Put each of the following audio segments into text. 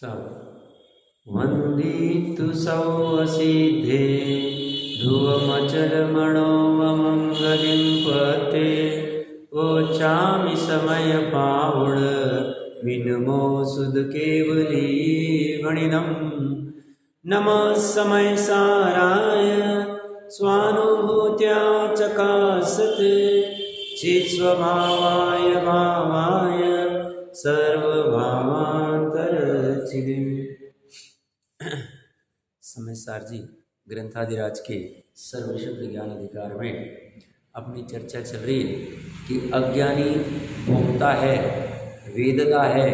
सब वन्दितु सौवसिद्धे ध्रुवमचलमणोऽमङ्गलिं पते वोचामि समयपावुण विनमो सुदकेवली गणिनं नमः समयसाराय स्वानुभूत्या चकासते चित्स्वभावाय भावाय सर्वभावांतरचिदे। समयसार जी ग्रंथाधिराज के सर्वशब्द ज्ञान अधिकार में अपनी चर्चा चल रही है कि अज्ञानी भोगता है, वेदता है,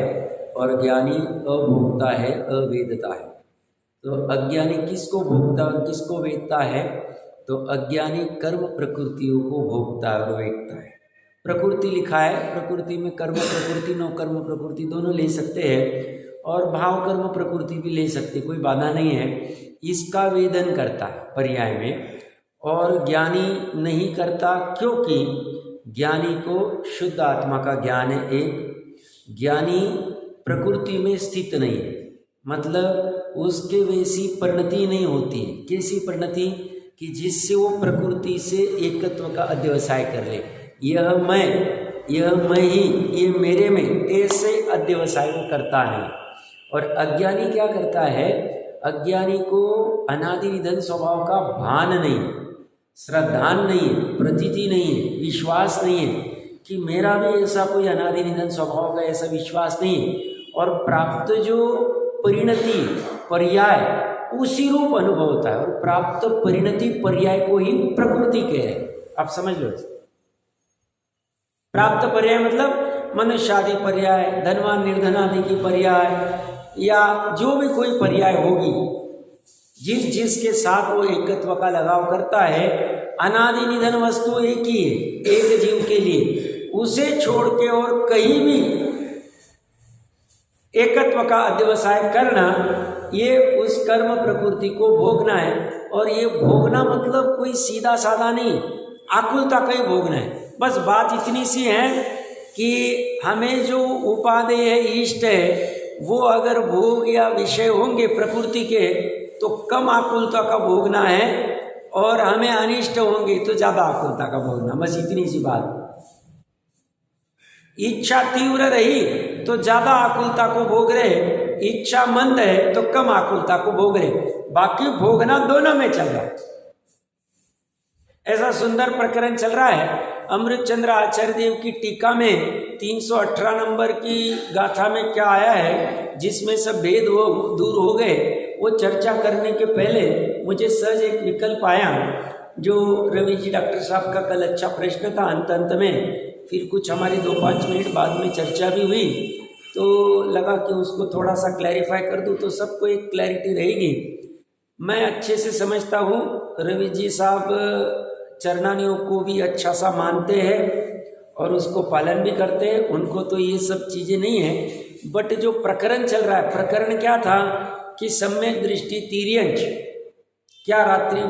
और ज्ञानी अभोक्ता है, अवेदता है। तो अज्ञानी किसको भोगता और किसको वेदता है? तो अज्ञानी कर्म प्रकृतियों को भोगता है और वेदता है। प्रकृति लिखा है, प्रकृति में कर्म प्रकृति, नो कर्म प्रकृति दोनों ले सकते हैं, और भाव कर्म प्रकृति भी ले सकते, कोई बाधा नहीं है। इसका वेदन करता है पर्याय में, और ज्ञानी नहीं करता, क्योंकि ज्ञानी को शुद्ध आत्मा का ज्ञान है। एक ज्ञानी प्रकृति में स्थित नहीं है, मतलब उसके वैसी परिणति नहीं होती है। कैसी परिणति? कि जिससे वो प्रकृति से एकत्व का अध्यवसाय कर ले। यह मैं ही, ये मेरे में, ऐसे अध्यवसाय को करता नहीं। और अज्ञानी क्या करता है? अज्ञानी को अनादि निधन स्वभाव का भान नहीं, श्रद्धान नहीं है, प्रतीति नहीं है, विश्वास नहीं है कि मेरा भी ऐसा कोई अनादि निधन स्वभाव का ऐसा विश्वास नहीं है। और प्राप्त जो परिणति पर्याय उसी रूप अनुभव होता है, और प्राप्त परिणति पर्याय को ही प्रकृति के है। आप समझ लो, प्राप्त पर्याय मतलब मनुष्य आदि पर्याय, धनवान निर्धन आदि की पर्याय, या जो भी कोई पर्याय होगी, जिसके साथ वो एकत्व का लगाव करता है। अनादि निधन वस्तु एक ही है, एक जीव के लिए, उसे छोड़ के और कहीं भी एकत्व का अध्यवसाय करना, ये उस कर्म प्रकृति को भोगना है। और ये भोगना मतलब कोई सीधा साधा नहीं, आकुलता का ही भोगना है। बस बात इतनी सी है कि हमें जो उपादेय है, इष्ट है, वो अगर भोग या विषय होंगे प्रकृति के तो कम आकुलता का भोगना है, और हमें अनिष्ट होंगे तो ज़्यादा आकुलता का भोगना। बस इतनी सी बात। इच्छा तीव्र रही तो ज़्यादा आकुलता को भोग रहे, इच्छा मंद है तो कम आकुलता को भोग रहे। बाकी भोगना दोनों में चल रहा है। ऐसा सुंदर प्रकरण चल रहा है। अमृतचंद्र आचार्य देव की टीका में 318 नंबर की गाथा में क्या आया है, जिसमें सब भेद दूर हो गए, वो चर्चा करने के पहले मुझे सहज एक विकल्प आया, जो रवि जी डॉक्टर साहब का कल अच्छा प्रश्न था अंत में। फिर कुछ हमारी 2-5 मिनट बाद में चर्चा भी हुई, तो लगा कि उसको थोड़ा सा क्लैरिफाई कर दूं तो सबको एक क्लैरिटी रहेगी। मैं अच्छे से समझता हूँ, रवि जी साहब चरणानियों को भी अच्छा सा मानते हैं और उसको पालन भी करते हैं, उनको तो ये सब चीज़ें नहीं है। बट जो प्रकरण चल रहा है, प्रकरण क्या था कि सम्यक दृष्टि तिर्यंच क्या रात्रि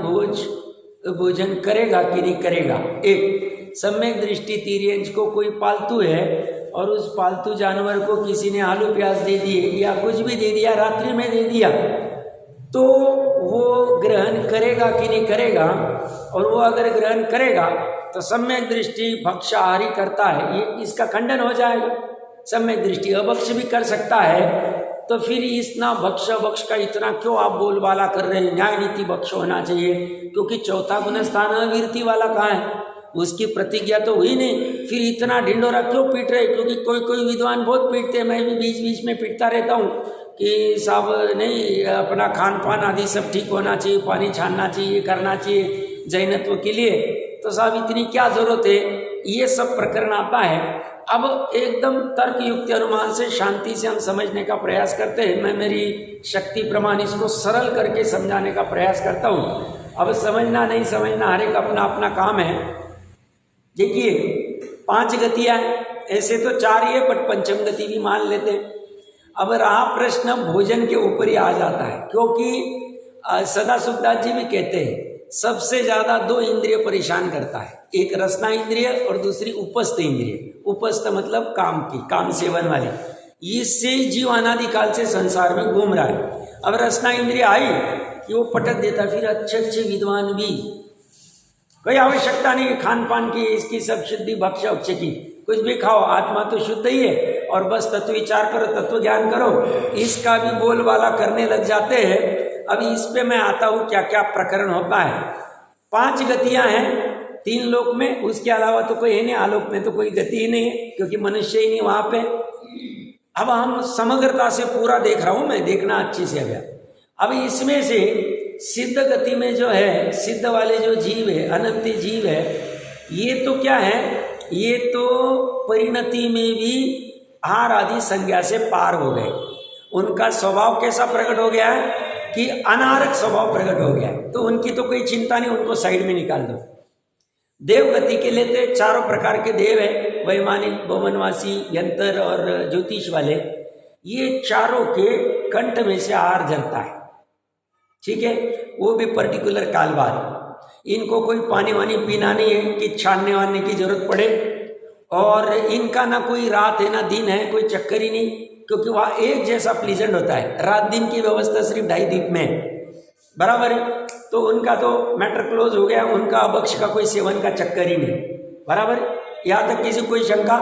भोजन करेगा कि नहीं करेगा। एक सम्यक दृष्टि तिर्यंच को कोई पालतू है और उस पालतू जानवर को किसी ने आलू प्याज दे दिए या कुछ भी दे दिया, रात्रि में दे दिया, तो वो ग्रहण करेगा कि नहीं करेगा। और वो अगर ग्रहण करेगा तो सम्यक दृष्टि भक्षाहारी करता है, ये इसका खंडन हो जाएगा। सम्यक दृष्टि अभक्ष भी कर सकता है, तो फिर इतना भक्ष का इतना क्यों आप बोलबाला कर रहे हैं? न्याय नीति भक्ष होना चाहिए, क्योंकि चौथा गुण स्थान अवीरति वाला कहाँ है? उसकी प्रतिज्ञा तो हुई नहीं। फिर इतना ढिंडोरा क्यों पीट रहे? क्योंकि कोई विद्वान बहुत पीटते हैं, मैं भी बीच बीच में पीटता रहता हूँ कि साहब नहीं, अपना खान पान आदि सब ठीक होना चाहिए, पानी छानना चाहिए, करना चाहिए जैनत्व के लिए, तो साहब इतनी क्या जरूरत है? ये सब प्रकरण आता है। अब एकदम तर्क युक्ति अनुमान से शांति से हम समझने का प्रयास करते हैं। मैं मेरी शक्ति प्रमाण इसको सरल करके समझाने का प्रयास करता हूँ। अब समझना नहीं समझना हर एक अपना अपना काम है। देखिए 5 गतियाँ, ऐसे तो 4 ही है, बट पंचम गति भी मान लेते हैं। अब रहा प्रश्न भोजन के ऊपर ही आ जाता है, क्योंकि सदा सुखदास जी भी कहते हैं सबसे ज़्यादा 2 इंद्रिय परेशान करता है, एक रसना इंद्रिय और दूसरी उपस्थ इंद्रिय। उपस्थ मतलब काम की, काम सेवन वाली। इससे जीव अनादिकाल से संसार में घूम रहा है। अब रसना इंद्रिय आई कि वो पटक देता, फिर अच्छे अच्छे विद्वान भी, कोई आवश्यकता नहीं खान पान की, इसकी सब शुद्धि भक्ष अक्ष की, कुछ भी खाओ, आत्मा तो शुद्ध ही है, और बस तत्व विचार करो, तत्व ज्ञान करो, इसका भी बोलबाला करने लग जाते हैं। अभी इस पे मैं आता हूँ क्या क्या प्रकरण होता है। 5 गतियां हैं 3 लोक में, उसके अलावा तो कोई है नहीं, आलोक में तो कोई गति ही नहीं है क्योंकि मनुष्य ही नहीं वहां पे। अब हम समग्रता से पूरा देख रहा हूं मैं, देखना अच्छी से। अब इसमें से सिद्ध गति में जो है, सिद्ध वाले जो जीव है, अनंत जीव है, ये तो क्या है, ये तो परिणति में भी आहार आदि संज्ञा से पार हो गए। उनका स्वभाव कैसा प्रकट हो गया है कि अनारक स्वभाव प्रकट हो गया है, तो उनकी तो कोई चिंता नहीं, उनको साइड में निकाल दो। देव गति के लिए तो 4 प्रकार के देव है, वैमानिक, भवनवासी, यंत्र और ज्योतिष वाले। ये चारों के कंठ में से आहार झरता है, ठीक है, वो भी पर्टिकुलर काल बाद। इनको कोई पानी वानी पीना नहीं है कि छानने वानने की जरूरत पड़े, और इनका ना कोई रात है ना दिन है, कोई चक्कर ही नहीं, क्योंकि वहाँ एक जैसा प्लीजेंट होता है। रात दिन की व्यवस्था सिर्फ 2.5 द्वीप में है, बराबर है, तो उनका तो मैटर क्लोज हो गया, उनका अभक्ष का कोई सेवन का चक्कर ही नहीं, बराबर है। यहाँ तक किसी कोई शंका,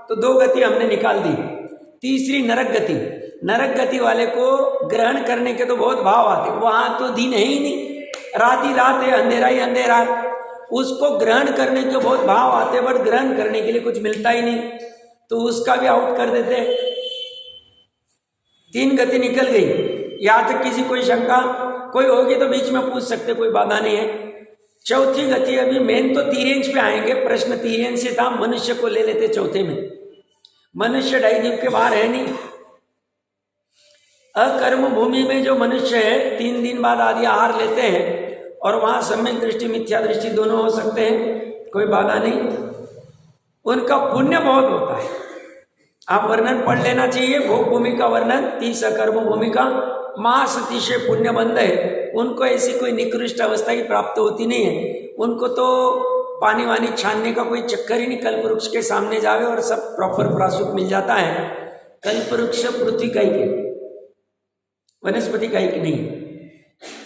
तो 2 गति हमने निकाल दी। तीसरी नरक गति, नरक गति वाले को ग्रहण करने के तो बहुत भाव आते, वहां तो दिन है ही नहीं, रात ही रात है, अंधेरा ही अंधेरा है, उसको ग्रहण करने के बहुत भाव आते, बट ग्रहण करने के लिए कुछ मिलता ही नहीं, तो उसका भी आउट कर देते। 3 गति निकल गई। यहाँ तक किसी कोई शंका कोई होगी तो बीच में पूछ सकते, कोई बाधा नहीं है। चौथी गति, अभी मेन तो तिर्यंश पे आएंगे, प्रश्न तिर्यंश से था, मनुष्य को ले लेते चौथे में। मनुष्य 2.5 द्वीप के बाहर है नहीं। अकर्म भूमि में जो मनुष्य है 3 दिन बाद आदि आहार लेते हैं, और वहां सम्यक दृष्टि मिथ्या दृष्टि दोनों हो सकते हैं, कोई बाधा नहीं। उनका पुण्य बहुत होता है, आप वर्णन पढ़ लेना चाहिए, भोग भूमि का वर्णन, 30 अकर्म भूमि का, मास अतिशय पुण्यबंध है। उनको ऐसी कोई निकृष्ट अवस्था की प्राप्त होती नहीं है, उनको तो पानी वानी छानने का कोई चक्कर ही नहीं, कल्प वृक्ष के सामने जावे और सब प्रॉपर प्रासुक मिल जाता है। कल्प वृक्ष पृथ्वी का ही के, वनस्पति का ही नहीं,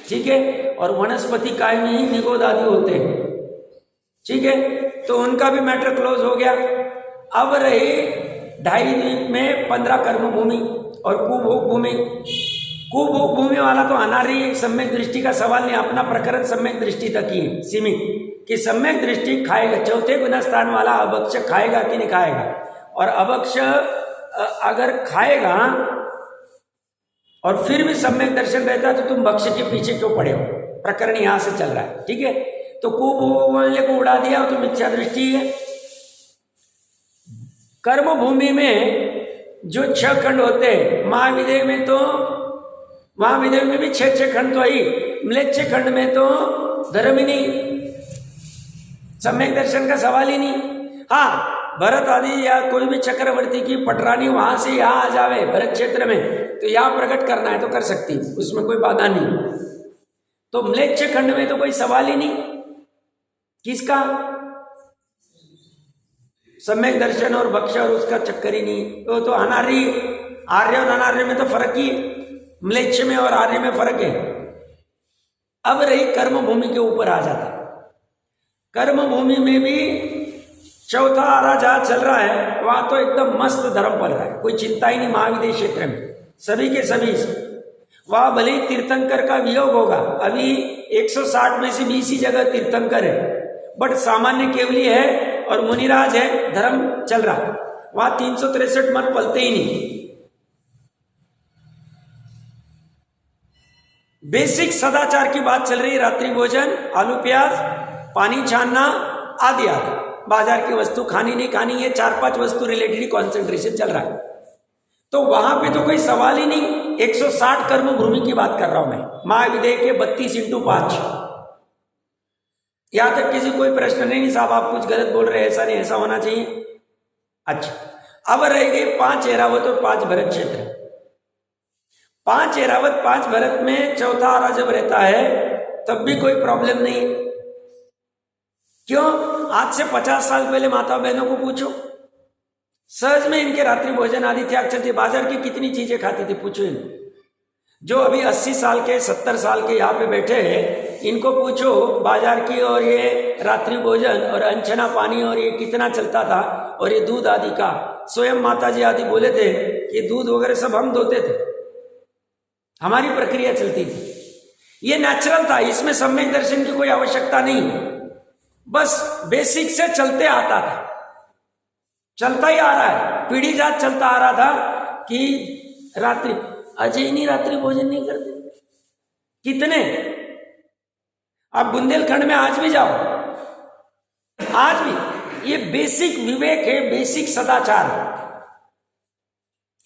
ठीक है, और वनस्पति काय में ही निगोद आदि होते हैं, ठीक है, तो उनका भी मैटर क्लोज हो गया। अब रहे 2.5 द्वीप में 15 कर्म भूमि और कुभोग भूमि। कुभोग भूमि वाला तो अनार्य, सम्यक दृष्टि का सवाल नहीं, अपना प्रकरण सम्यक दृष्टि तक ही है सीमित, कि सम्यक दृष्टि खाएगा। चौथे गुण स्थान वाला अभक्ष खाएगा कि नहीं खाएगा, और अभक्ष अगर खाएगा और फिर भी सम्यक दर्शन रहता है तो तुम भक्ष के पीछे क्यों पड़े हो, प्रकरण यहां से चल रहा है, ठीक है। तो कुभोग वाले को उड़ा दिया तो मिथ्या दृष्टि है। कर्म भूमि में जो 6 खंड होते हैं, महाविदेह में तो, महाविदेह में भी 6 खंड तो आई, म्लेच्छ खंड में तो धर्म ही नहीं, सम्यक दर्शन का सवाल ही नहीं। हाँ, भरत आदि या कोई भी चक्रवर्ती की पटरानी वहां से यहाँ आ जावे भरत क्षेत्र में, तो यहाँ प्रकट करना है तो कर सकती, उसमें कोई बाधा नहीं। तो म्लेच्छ खंड में तो कोई सवाल ही नहीं, किसका सम्यक दर्शन और भक्ष और उसका चक्कर ही नहीं। तो अनार्य, आर्य और अनार्य में तो फर्क ही है, म्लेच्छ में और आर्य में फर्क है। अब रही कर्म भूमि के ऊपर आ जाता, कर्म भूमि में भी चौथा आरा जहां चल रहा है वहां तो एकदम मस्त धर्म पल रहा है, कोई चिंता ही नहीं। महाविदेह क्षेत्र में सभी के सभी, वहां भले ही तीर्थंकर का वियोग होगा, अभी 160 में से 20 ही जगह तीर्थंकर है, बट सामान्य केवली है और मुनिराज है, धर्म चल रहा, वहां 363 मत पलते ही नहीं। बेसिक सदाचार की बात चल रही, रात्रि भोजन, आलू प्याज, पानी छानना आदि आदि, बाजार की वस्तु खानी नहीं खानी, ये 4-5 वस्तु रिलेटेड कॉन्सेंट्रेशन चल रहा है। तो वहां पे तो कोई सवाल ही नहीं, 160 कर्म भूमि की बात कर रहा हूं मैं, महाविदेह के 32x5। यहां तक किसी कोई प्रश्न नहीं साहब आप कुछ गलत बोल रहे हैं, ऐसा नहीं, ऐसा होना चाहिए। अच्छा, अब रह गए 5 ऐरावत और 5 भरत क्षेत्र। 5 ऐरावत 5 भरत में चौथा आरा जब रहता है तब भी कोई प्रॉब्लम नहीं है। क्यों? आज से 50 साल पहले माता बहनों को पूछो, सहज में इनके रात्रि भोजन आदि त्याग चलते। बाजार की कितनी चीजें खाते थे पूछो इनको। जो अभी 80 साल के 70 साल के यहाँ पे बैठे हैं, इनको पूछो बाजार की और ये रात्रि भोजन और अनछना पानी और ये कितना चलता था, और ये दूध आदि का। स्वयं माता जी आदि बोले थे कि दूध वगैरह सब हम दोते थे, हमारी प्रक्रिया चलती थी। ये नेचुरल था, इसमें सम्यक दर्शन की कोई आवश्यकता नहीं, बस बेसिक से चलते आता था, चलता ही आ रहा है, पीढ़ी जात चलता आ रहा था कि रात्रि अजय नहीं, रात्रि भोजन नहीं करते। कितने आप बुंदेलखंड में आज भी जाओ, आज भी ये बेसिक विवेक है, बेसिक सदाचार।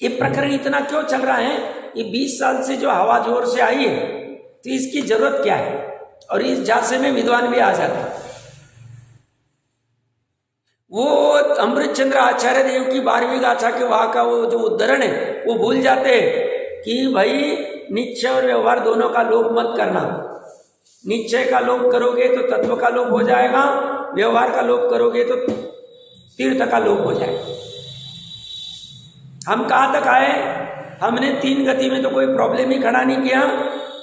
ये प्रकरण इतना क्यों चल रहा है? ये 20 साल से जो हवा जोर से आई है, तो इसकी जरूरत क्या है? और इस झांसे में विद्वान भी आ जाते हैं। वो अमृत चंद्र आचार्य देव की 12वीं गाथा के वहां का वो जो उद्धरण है, वो भूल जाते हैं कि भाई निश्चय और व्यवहार दोनों का लोप मत करना। निश्चय का लोप करोगे तो तत्व का लोप हो जाएगा, व्यवहार का लोप करोगे तो तीर्थ का लोप हो जाएगा। हम कहाँ तक आए? हमने 3 गति में तो कोई प्रॉब्लम ही खड़ा नहीं किया,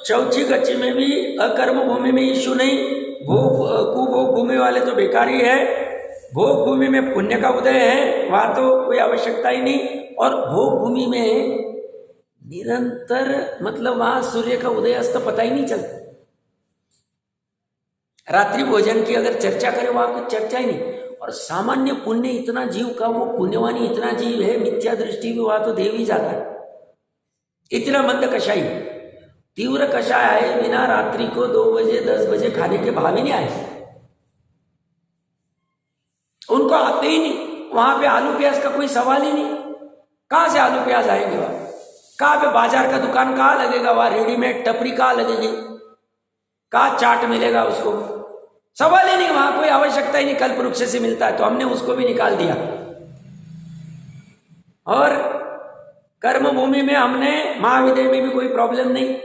चौथी गति में भी अकर्म भूमि में इश्यू नहीं, कुभोग भूमि वाले तो बेकार ही है, भोग भूमि में पुण्य का उदय है, वहां तो कोई आवश्यकता ही नहीं। और भोग भूमि में निरंतर मतलब वहां सूर्य का उदय अस्त पता ही नहीं चलता। रात्रि भोजन की अगर चर्चा करें वहां कुछ चर्चा ही नहीं। और सामान्य पुण्य इतना जीव का, वो पुण्यवानी इतना जीव है, मिथ्या दृष्टि भी वहां तो देव ही जाता है। इतना मंद कषाई, तीव्र कषाय आए बिना रात्रि को 2 बजे 10 बजे खाने के भाव ही नहीं आए, उनको आते ही नहीं। वहां पे आलू प्याज का कोई सवाल ही नहीं, कहां से आलू प्याज आएंगे? वहां कहां पे बाजार का दुकान कहां लगेगा? वहां रेडीमेड टपरी कहां लगेगी? कहां चाट मिलेगा उसको? सवाल ही नहीं, वहां कोई आवश्यकता ही नहीं। कल्प वृक्ष से मिलता है तो हमने उसको भी निकाल दिया। और कर्म भूमि में हमने महाविद्य में भी कोई प्रॉब्लम नहीं,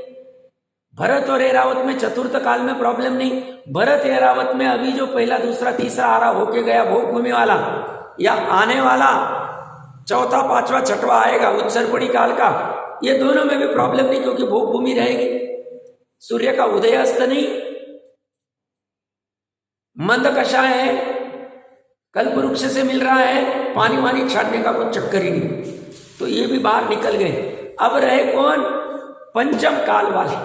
भरत और एरावत में चतुर्थ काल में प्रॉब्लम नहीं। भरत एरावत में अभी जो पहला दूसरा तीसरा आरा होके गया भोग भूमि वाला, या आने वाला चौथा पांचवा छठवा आएगा उत्सर्पणी काल का, ये दोनों में भी प्रॉब्लम नहीं, क्योंकि भोग भूमि रहेगी। सूर्य का उदय अस्त नहीं, मंद कषाय है, कल्प वृक्ष से मिल रहा है, पानी वानी छाटने का कोई चक्कर ही नहीं। तो ये भी बाहर निकल गए। अब रहे कौन? पंचम काल वाले,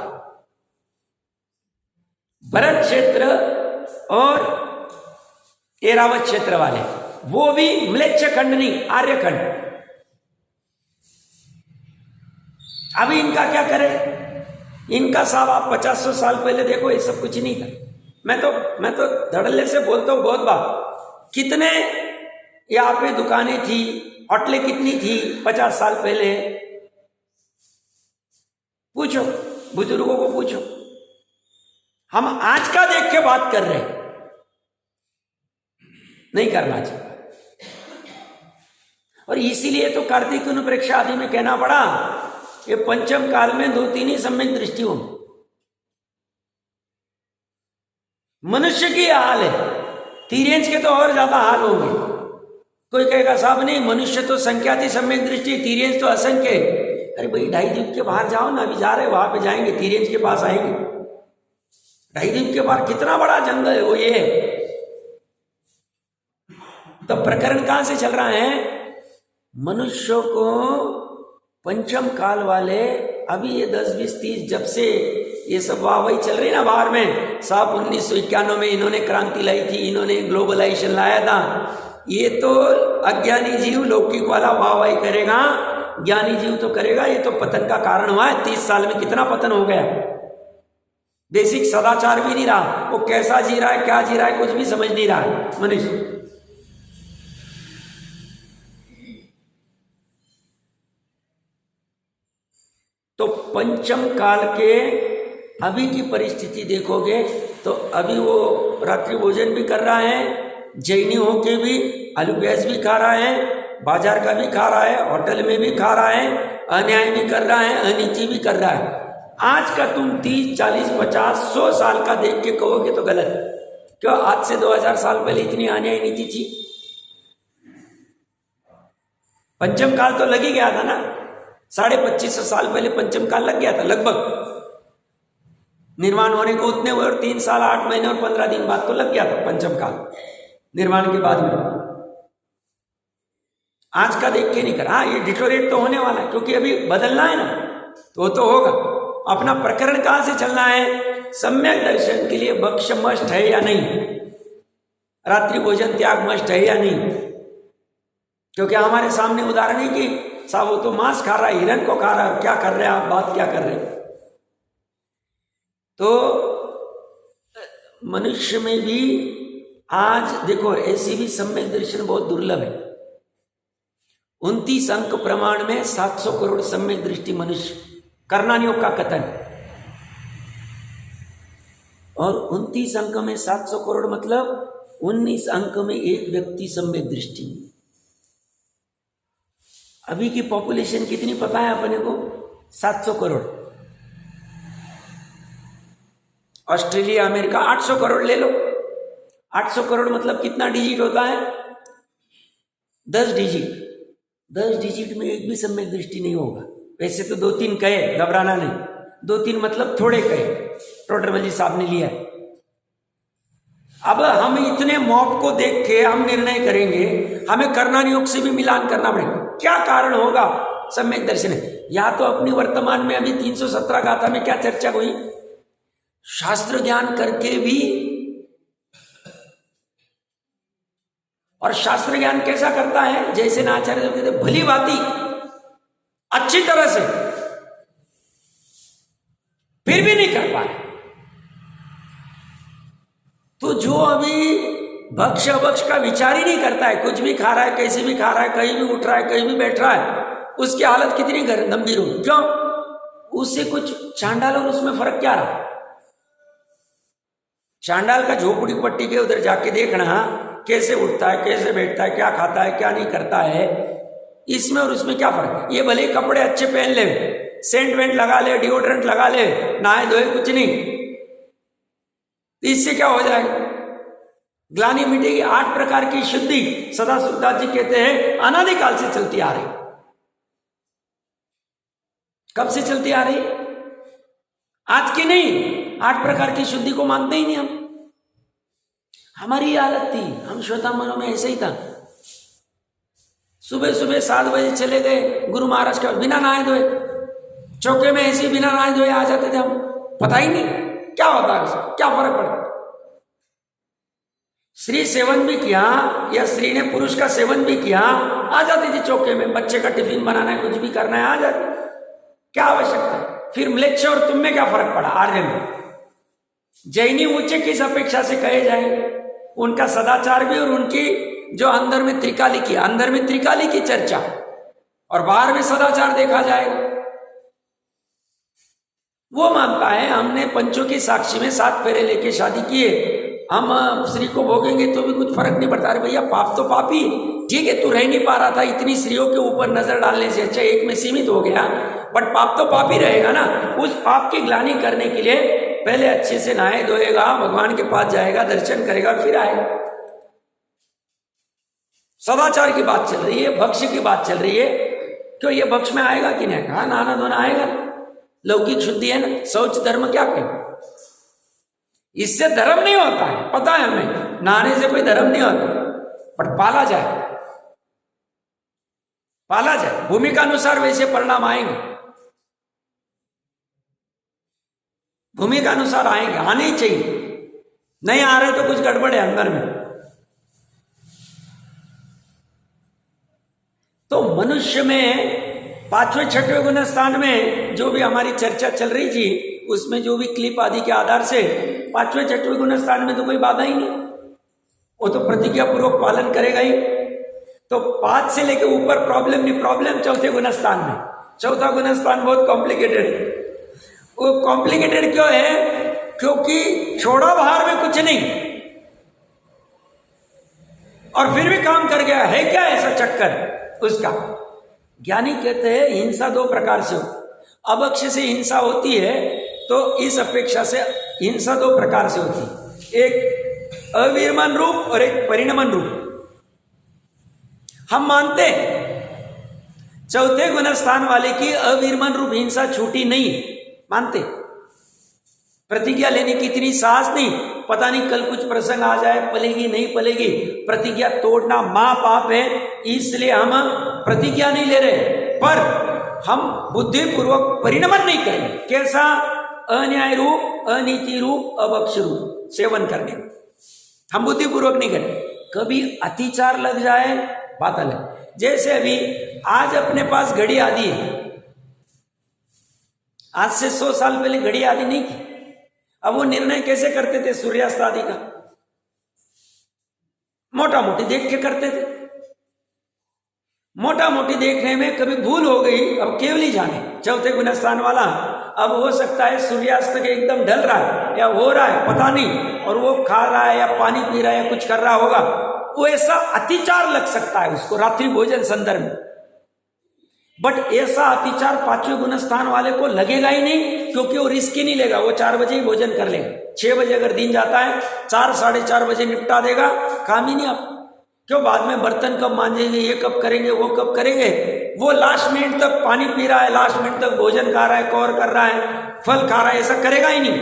भरत क्षेत्र और एरावत क्षेत्र वाले, वो भी म्लेच्छ खंड नहीं, आर्यखंड। अभी इनका क्या करें? इनका साहब आप 50 साल पहले देखो, ये सब कुछ नहीं था। मैं तो धड़ल्ले से बोलता हूं बहुत बार, कितने यहाँ पे दुकानें थी, होटलें कितनी थी 50 साल पहले? पूछो, बुजुर्गों को पूछो। हम आज का देख के बात कर रहे हैं, नहीं करना चाहिए। और इसीलिए तो कार्तिक अनुप्रेक्षा आदि में कहना पड़ा, ये पंचम काल में 2-3 ही सम्यक दृष्टि होंगी। मनुष्य की हाल है, तिर्यंच के तो और ज्यादा हाल होंगे। कोई कहेगा साहब नहीं, मनुष्य तो संख्या थी सम्यक दृष्टि, तिर्यंच तो असंख्य। अरे भाई 2.5 द्वीप के बाहर जाओ ना, अभी जा रहे वहां पे जाएंगे, तिर्यंच के पास आएंगे। 2.5 द्वीप के बाहर कितना बड़ा जंगल है वो, ये है। तो प्रकरण कहां से चल रहा है? मनुष्यों को पंचम काल वाले, अभी ये 10, 20, 30 जब से ये सब वाहवाही चल रही ना बाहर में, साहब 1991 में इन्होंने क्रांति लाई थी, इन्होंने ग्लोबलाइजेशन लाया था। ये तो अज्ञानी जीव लौकिक वाला वाहवाही करेगा, ज्ञानी जीव तो करेगा ये तो पतन का कारण हुआ है। 30 साल में कितना पतन हो गया। बेसिक सदाचार भी नहीं रहा, वो कैसा जी रहा है, क्या जी रहा है, कुछ भी समझ नहीं रहा है मनुष्य। तो पंचम काल के अभी की परिस्थिति देखोगे तो अभी वो रात्रि भोजन भी कर रहा है, जैनी होके भी आलू प्याज भी खा रहा है, बाजार का भी खा रहा है, होटल में भी खा रहा है, अन्याय भी कर रहा है, अनीति भी कर रहा है। आज का तुम 30, 40, 50, 100 साल का देख के कहोगे तो गलत। क्यों? आज से 2000 साल पहले इतनी अन्याय नीति थी। पंचम काल तो लग ही गया था ना, 2550 साल पहले पंचम काल लग गया था लगभग। निर्माण होने को उतने हुए और 3 साल 8 महीने और 15 दिन बाद तो लग गया था पंचम काल निर्माण के बाद में। आज का देख के नहीं कर, हाँ ये डिटोरेट तो होने वाला है क्योंकि अभी बदलना है ना, तो वो तो होगा। अपना प्रकरण कहां से चलना है? सम्यक दर्शन के लिए भक्ष्य मस्ट है या नहीं, रात्रि भोजन त्याग मस्ट है या नहीं? क्योंकि हमारे सामने उदाहरण है कि साहब वो तो मांस खा रहा है, हिरण को खा रहा है, क्या कर रहे हैं आप, बात क्या कर रहे हैं? तो मनुष्य में भी आज देखो ऐसी भी सम्यक दर्शन बहुत दुर्लभ है। 29 अंक प्रमाण में 700 करोड़ सम्यक दृष्टि मनुष्य, कर्णानियों का कथन। और 29 अंक में 700 करोड़ मतलब 19 अंक में एक व्यक्ति सम्यक दृष्टि। अभी की पॉपुलेशन कितनी पता है अपने को? 700 करोड़। ऑस्ट्रेलिया अमेरिका 800 करोड़ ले लो। 800 करोड़ मतलब कितना डिजिट होता है? 10 डिजिट। 10 डिजिट में एक भी सम्यक दृष्टि नहीं होगा। वैसे तो 2-3 कहे, घबराना नहीं, 2-3 मतलब थोड़े कहे, टोटरमल साहब ने लिया है। अब हम इतने मॉब को देख के हम निर्णय करेंगे, हमें कर्णान योग से भी मिलान करना पड़ेगा। क्या कारण होगा सम्यक दर्शन? या तो अपनी वर्तमान में अभी 317 गाथा में क्या चर्चा हुई, शास्त्र ज्ञान करके भी, और शास्त्र ज्ञान कैसा करता है? जैसे ना आचार्य जो कहते भली भांति अच्छी तरह से, फिर भी नहीं कर पाए। तो जो अभी भक्ष्य अभक्ष का विचार ही नहीं करता है, कुछ भी खा रहा है, कैसे भी खा रहा है, कहीं भी उठ रहा है, कहीं भी बैठ रहा है, उसकी हालत कितनी गंभीर होगी। क्यों? उससे कुछ चांडाल और उसमें फर्क क्या रहा? चांडाल का झोपड़ी पट्टी के उधर जाके देखना कैसे उठता है, कैसे बैठता है, क्या खाता है, क्या नहीं करता है, इसमें और उसमें क्या फर्क है? ये भले कपड़े अच्छे पहन ले, सेंट वेंट लगा ले, डिओड्रेंट लगा ले, नहाए धोए कुछ नहीं, इससे क्या हो जाएगा? ग्लानि मिटेगी। 8 प्रकार की शुद्धि सदा सुखदास जी कहते हैं अनादिकाल से चलती आ रही। कब से चलती आ रही? आज की नहीं। 8 प्रकार की शुद्धि को मानते ही नहीं हम। हमारी हालत थी, हम श्वेता मनो में ऐसे ही था। सुबह सुबह 7 बजे चले गए गुरु महाराज का, बिना नहाए धोए चौके में ऐसे बिना नहाए धोए आ जाते थे हम। पता ही नहीं क्या होता है, क्या फर्क पड़ता। स्त्री सेवन भी किया या स्त्री ने पुरुष का सेवन भी किया, आ जाती थी चौके में। बच्चे का टिफिन बनाना है, कुछ भी करना है, आ जाती। क्या आवश्यकता? फिर म्लेच्छ और तुम में क्या फर्क पड़ा? आर्य में जैनी ऊंचे किस अपेक्षा से कहे जाए? उनका सदाचार भी और उनकी जो अंदर में त्रिकाली की, अंदर में त्रिकाली की चर्चा और बाहर में सदाचार देखा जाएगा। वो मानता है हमने पंचों की साक्षी में 7 फेरे लेके शादी किए, हम स्त्री को भोगेंगे तो भी कुछ फर्क नहीं पड़ता। अरे भैया पाप तो पापी, ठीक है तू रह नहीं पा रहा था, इतनी स्त्रियों के ऊपर नजर डालने से अच्छा एक में सीमित हो गया, बट पाप तो पाप ही रहेगा ना। उस पाप की ग्लानि करने के लिए पहले अच्छे से नहाए धोएगा, भगवान के पास जाएगा, दर्शन करेगा, फिर आएगा। सदाचार की बात चल रही है, भक्ष्य की बात चल रही है। क्यों ये भक्ष्य में आएगा कि नहीं? हाँ नहाना धोना आएगा, लौकिक शुद्धि है ना। शौच धर्म क्या कहें? इससे धर्म नहीं होता है, पता है हमें, नहाने से कोई धर्म नहीं होता, बट पाला जाए, पाला जाए, भूमिका अनुसार वैसे परिणाम आएंगे, भूमिका अनुसार आएंगे, आने ही चाहिए। नहीं आ रहे तो कुछ गड़बड़ है अंदर में। तो मनुष्य में 5वें 6वें गुण स्थान में जो भी हमारी चर्चा चल रही थी, उसमें जो भी क्लिप आदि के आधार से 5वें 6वें गुण स्थान में तो कोई बाधा ही नहीं, वो तो प्रतिज्ञा पूर्वक पालन करेगा ही। तो 5 से लेके ऊपर प्रॉब्लम नहीं, प्रॉब्लम 4थे गुण स्थान में। 4था गुण स्थान बहुत कॉम्प्लिकेटेड है। वो कॉम्प्लिकेटेड क्यों है? क्योंकि छोड़ा बाहर में कुछ नहीं और फिर भी काम कर गया है। क्या ऐसा चक्कर उसका? ज्ञानी कहते हैं हिंसा 2 प्रकार से होती। अभक्ष्य से हिंसा होती है तो इस अपेक्षा से हिंसा 2 प्रकार से होती है, एक अविरमन रूप और एक परिणमन रूप। हम मानते हैं चौथे गुणस्थान वाले की अविर्मन रूप हिंसा छूटी नहीं, मानते। प्रतिज्ञा लेने की इतनी साहस नहीं, पता नहीं कल कुछ प्रसंग आ जाए, पलेगी नहीं पलेगी। प्रतिज्ञा तोड़ना महापाप है, इसलिए हम प्रतिज्ञा नहीं ले रहे, पर हम बुद्धिपूर्वक परिणमन नहीं करेंगे। कैसा? अन्याय रूप, अनीति रूप, अभक्ष रूप सेवन करने में हम बुद्धिपूर्वक नहीं करें। कभी अतिचार लग जाए बात अलग। जैसे अभी आज अपने पास घड़ी आदि है, आज से 100 साल पहले घड़ी आदि नहीं थी। अब वो निर्णय कैसे करते थे सूर्यास्त आदि का? मोटा मोटी देख के करते थे। मोटा मोटी देखने में कभी भूल हो गई, अब केवल ही जाने। चौथे गुणस्थान वाला अब हो सकता है सूर्यास्त के एकदम ढल रहा है या हो रहा है पता नहीं, और वो खा रहा है या पानी पी रहा है या कुछ कर रहा होगा, वो ऐसा अतिचार लग सकता है उसको रात्रि भोजन संदर्भ में। बट ऐसा अतिचार पांचवें गुणस्थान वाले को लगेगा ही नहीं, क्योंकि वो रिस्क ही नहीं लेगा। वो 4 बजे ही भोजन कर लेगा। 6 बजे अगर दिन जाता है 4 साढ़े 4 बजे निपटा देगा, काम ही नहीं। आप क्यों बाद में बर्तन कब मांजेंगे, ये कब करेंगे, वो कब करेंगे? वो लास्ट मिनट तक पानी पी रहा है, लास्ट मिनट तक भोजन खा रहा है, कौर कर रहा है, फल खा रहा है, ऐसा करेगा ही नहीं।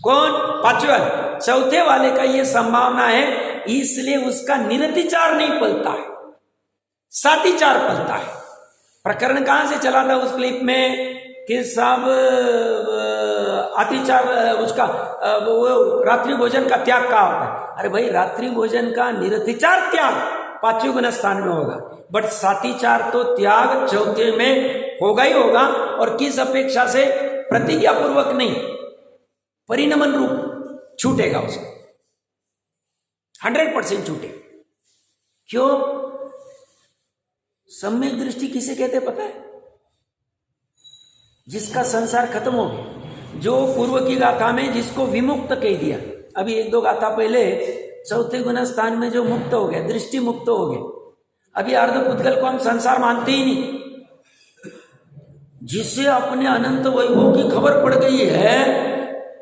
कौन? पांचवा। चौथे वाले का ये संभावना है, इसलिए उसका निरतिचार नहीं पलता है, सातिचार पलता है। प्रकरण कहां से चला था उस क्लिप में कि साहब अतिचार उसका वो रात्रि भोजन का त्याग कहा होता है। अरे भाई, रात्रि भोजन का निरतिचार त्याग पांचवें गुणस्थान में होगा, बट सातिचार तो त्याग चौथे में होगा ही होगा। और किस अपेक्षा से? प्रतिज्ञा पूर्वक नहीं, परिणमन रूप छूटेगा उसको, 100% छूटेगा। क्यों? सम्यक दृष्टि किसे कहते पता है? जिसका संसार खत्म हो गया, जो पूर्व की गाथा में जिसको विमुक्त कह दिया। अभी 1-2 गाथा पहले चौथे गुण स्थान में जो मुक्त हो गया, दृष्टि मुक्त हो गया। अभी अर्धपुद्गल को हम संसार मानते ही नहीं। जिसे अपने अनंत वैभव की खबर पड़ गई है,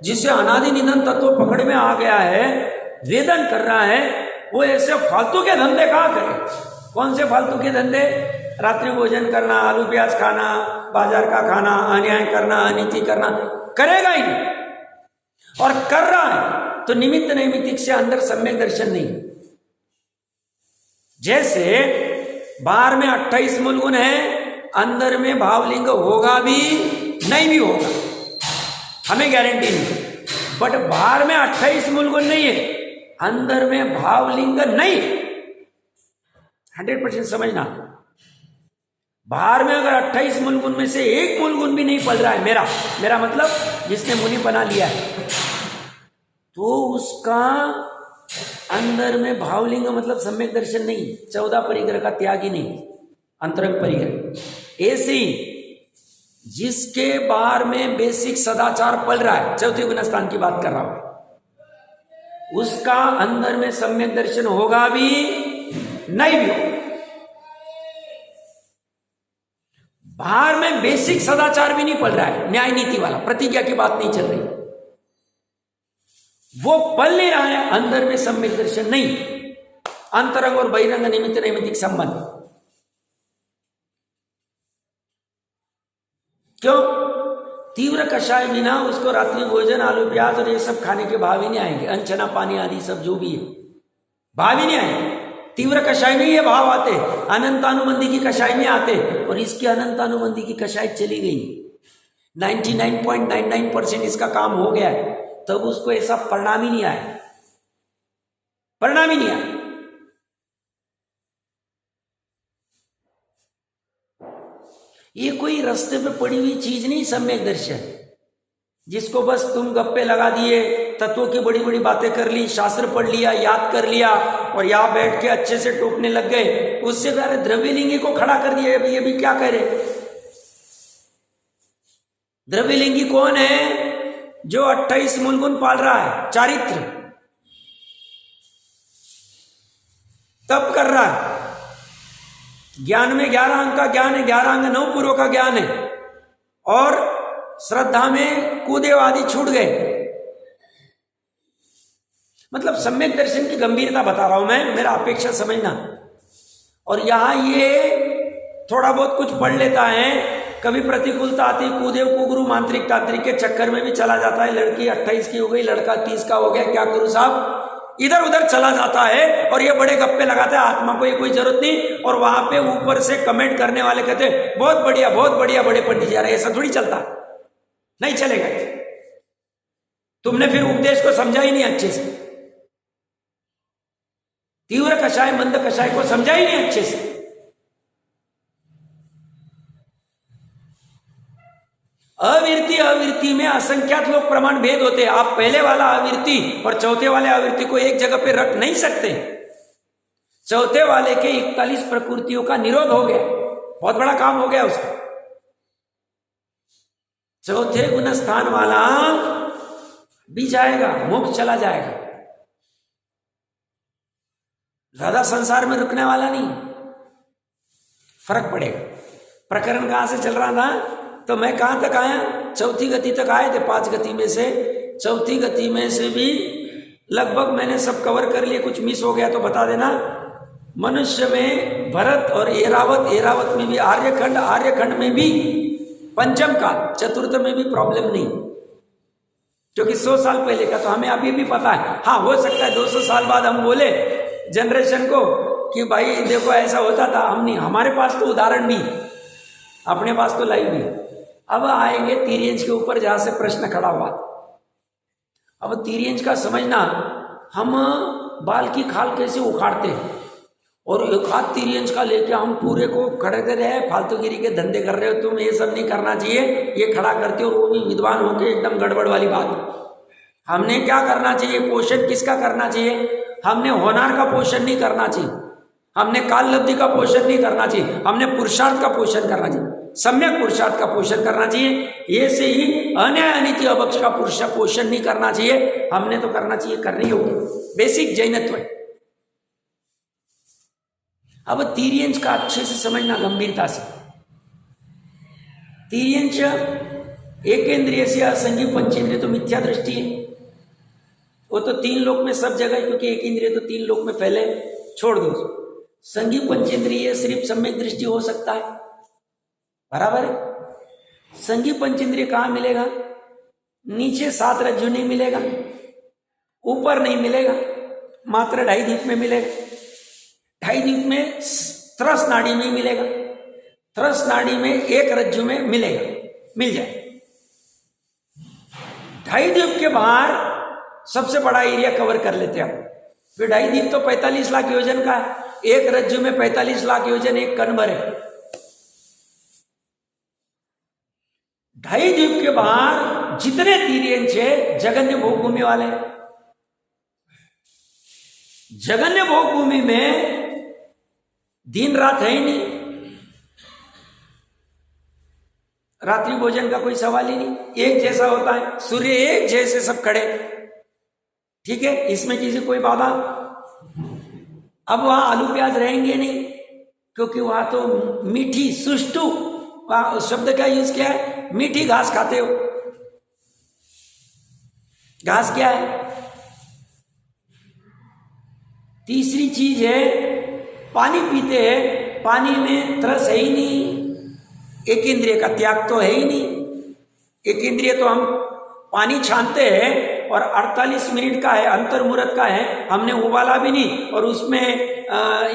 जिसे अनादि निधन तत्व पकड़ में आ गया है, वेदन कर रहा है, वो ऐसे फालतू के धंधे कहाँ करे? कौन से फालतू के धंधे? रात्रि भोजन करना, आलू प्याज खाना, बाजार का खाना, अन्याय करना, अनीति करना, करेगा ही नहीं। और कर रहा है तो निमित्त नैमित्तिक से अंदर सम्यक दर्शन नहीं। जैसे बाहर में 28 मूल गुण है, अंदर में भावलिंग होगा भी नहीं भी होगा, हमें गारंटी नहीं। बट बाहर में 28 मूल गुण नहीं है, अंदर में भावलिंग नहीं, 100% समझना। बाहर में अगर 28 मूल गुण में से एक मूल गुण भी नहीं पल रहा है, मेरा मतलब जिसने मुनि बना लिया है, तो उसका अंदर में भावलिंग मतलब सम्यक दर्शन नहीं, 14 परिग्रह का त्याग ही नहीं, अंतरंग परिग्रह। ऐसे ही जिसके बाहर में बेसिक सदाचार पल रहा है, चौथे गुण स्थान की बात कर रहा हूं, उसका अंदर में सम्यक दर्शन होगा भी नहीं भी होगा। बाहर में बेसिक सदाचार भी नहीं पल रहा है, न्याय नीति वाला, प्रतिज्ञा की बात नहीं चल रही, वो पल नहीं रहा है, अंदर में सम्यक दर्शन नहीं। अंतरंग और बहिरंग निमित्त नैमित्तिक संबंध। क्यों? तीव्र कषाय बिना उसको रात्रि भोजन, आलू प्याज और ये सब खाने के भाव ही नहीं आएंगे, अंचना पानी आदि सब जो भी है भाव ही नहीं आएंगे। तीव्र कषाय में ये भाव आते, अनंतानुबंधी की कषाय में आते, और इसकी अनंतानुबंधी की कषाय चली गई, 99.99% इसका काम हो गया है, तब उसको ऐसा परिणाम ही नहीं आया, परिणाम ही नहीं आया। ये कोई रास्ते पे पड़ी हुई चीज नहीं सम्यक दर्शन, जिसको बस तुम गप्पे लगा दिए, तत्वों की बड़ी बड़ी बातें कर ली, शास्त्र पढ़ लिया, याद कर लिया, और यहां बैठ के अच्छे से टोकने लग गए, उससे पहले द्रव्यलिंगी को खड़ा कर दिया। ये भी क्या कह रहे? द्रव्यलिंगी कौन है? जो 28 मूल गुण पाल रहा है, चारित्र तब कर रहा है। ज्ञान में 11 अंग का ज्ञान है, 11 अंग 9 पूर्व का ज्ञान है, और श्रद्धा में कुदेव आदि छूट गए। मतलब सम्यक दर्शन की गंभीरता बता रहा हूं मैं, मेरा अपेक्षा समझना। और यहां ये थोड़ा बहुत कुछ पढ़ लेता है, कभी प्रतिकूलता आती, कुदेव कुगुरु मांत्रिक तांत्रिक के चक्कर में भी चला जाता है। लड़की 28 की हो गई, लड़का 30 का हो गया, क्या करूं साहब, इधर उधर चला जाता है और ये बड़े गप्पे लगाता है, आत्मा को ये कोई जरूरत नहीं। और वहां पे ऊपर से कमेंट करने वाले कहते हैं बहुत बढ़िया बड़े पंडित जी आ रहे। ऐसा थोड़ी चलता, नहीं चलेगा। तुमने फिर उपदेश को समझा ही नहीं अच्छे से, तीव्र कषाय मंद कषाय को समझा ही नहीं अच्छे से। अविरति में असंख्यात लोग प्रमाण भेद होते हैं। आप पहले वाला अविरति और चौथे वाले अविरति को एक जगह पे रख नहीं सकते। चौथे वाले के 41 प्रकृतियों का निरोध हो गया, बहुत बड़ा काम हो गया उसका। चौथे गुण स्थान वाला भी जाएगा, मोक्ष चला जाएगा, ज्यादा संसार में रुकने वाला नहीं, फर्क पड़ेगा। प्रकरण कहां से चल रहा था, तो मैं कहां तक आया, चौथी गति तक आए थे। 5 गति में से चौथी गति में से भी लगभग मैंने सब कवर कर लिए, कुछ मिस हो गया तो बता देना। मनुष्य में भरत और एरावत में भी आर्यखंड में भी पंचम काल, चतुर्थ में भी प्रॉब्लम नहीं, क्योंकि 100 साल पहले का तो हमें अभी भी पता है। हाँ, हो सकता है 200 साल बाद हम बोले जनरेशन को कि भाई देखो ऐसा होता था, हम नहीं, हमारे पास तो उदाहरण नहीं, अपने पास तो लाइव नहीं। अब आएंगे तिर्यंज के ऊपर जहां से प्रश्न खड़ा हुआ। अब तिर्यंज का समझना, हम बाल की खाल कैसे उखाड़ते हैं और एक हाथ तिर्यंज का लेके हम पूरे को खड़े कर रहे हैं, फालतूगिरी के धंधे कर रहे हो तुम, ये सब नहीं करना चाहिए, ये खड़ा करते हो, वो भी विद्वान होके एकदम गड़बड़ वाली बात। हमने क्या करना चाहिए, पोषण किसका करना चाहिए, हमने होनार का पोषण नहीं करना चाहिए, हमने काल लब्धि का पोषण नहीं करना चाहिए, हमने पुरुषार्थ का पोषण करना चाहिए, सम्यक पुरुषार्थ का पोषण करना चाहिए। ये से ही अन्याय अनिति अभक्ष का पुरुष पोषण नहीं करना चाहिए, हमने तो करना चाहिए, करनी होगी, बेसिक जैनत्व है। अब तिर्यंज का अच्छे से समझना गंभीरता से। तिर्यंज एकेंद्रिय से असंगी पंचेंद्रिय तो मिथ्या दृष्टि है, वो तो 3 लोक में सब जगह, क्योंकि एक इंद्रिय तो 3 लोक में पहले छोड़ दो। संगी पंचेंद्रिय सिर्फ सम्यक दृष्टि हो सकता है, बराबर है। संगी पंचेंद्रिय कहां मिलेगा, नीचे 7 रज्जु नहीं मिलेगा, ऊपर नहीं मिलेगा, मात्र 2.5 दीप में मिलेगा। 2.5 दीप में त्रस नाड़ी में मिलेगा, त्रस नाड़ी में 1 रज्जु में मिलेगा, मिल जाए। 2.5 दीप के बाहर सबसे बड़ा एरिया कवर कर लेते हैं हम। फिर 2.5 दीप तो 45 लाख योजन का है, 1 रज्जु में 45 लाख योजन, 1 कण भर है। 2.5 दीप के बाहर जितने तिर्यंच है जगन्य भोग भूमि वाले, जगन्य भोग भूमि में दिन रात है ही नहीं, रात्रि भोजन का कोई सवाल ही नहीं, एक जैसा होता है, सूर्य एक जैसे सब खड़े, ठीक है, इसमें किसी कोई बाधा। अब वहां आलू प्याज रहेंगे नहीं, क्योंकि वहां तो मीठी सुष्टु, वहां शब्द का यूज क्या है, मीठी घास खाते हो। घास क्या है, तीसरी चीज है पानी पीते हैं, पानी में तरस है ही नहीं, एक इंद्रिय का त्याग तो है ही नहीं। एक इंद्रिय तो हम पानी छानते हैं और 48 मिनट का है, अंतर मुहूर्त का है, हमने उबाला भी नहीं और उसमें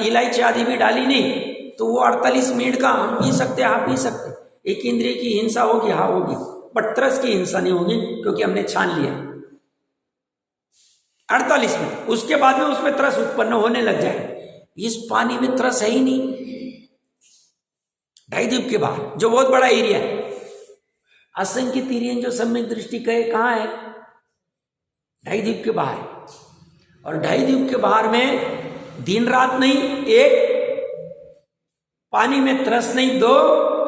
इलायची आदि भी डाली नहीं, तो वो 48 मिनट का हम पी सकते, हाँ पी सकते। एक इंद्रिय की हिंसा होगी, हाँ होगी, बट तरस की हिंसा नहीं होगी, क्योंकि हमने छान लिया 48 मिनट। उसके बाद में उसमें तरस उत्पन्न होने लग जाए। इस पानी में तरस है ही नहीं। 2.5 दीप के बाहर जो बहुत बड़ा एरिया है, असंख्य तिर्यंज जो सम्यक दृष्टि कहे कहाँ है, 2.5 दीप के बाहर। और 2.5 दीप के बाहर में दिन रात नहीं, एक पानी में तरस नहीं, 2,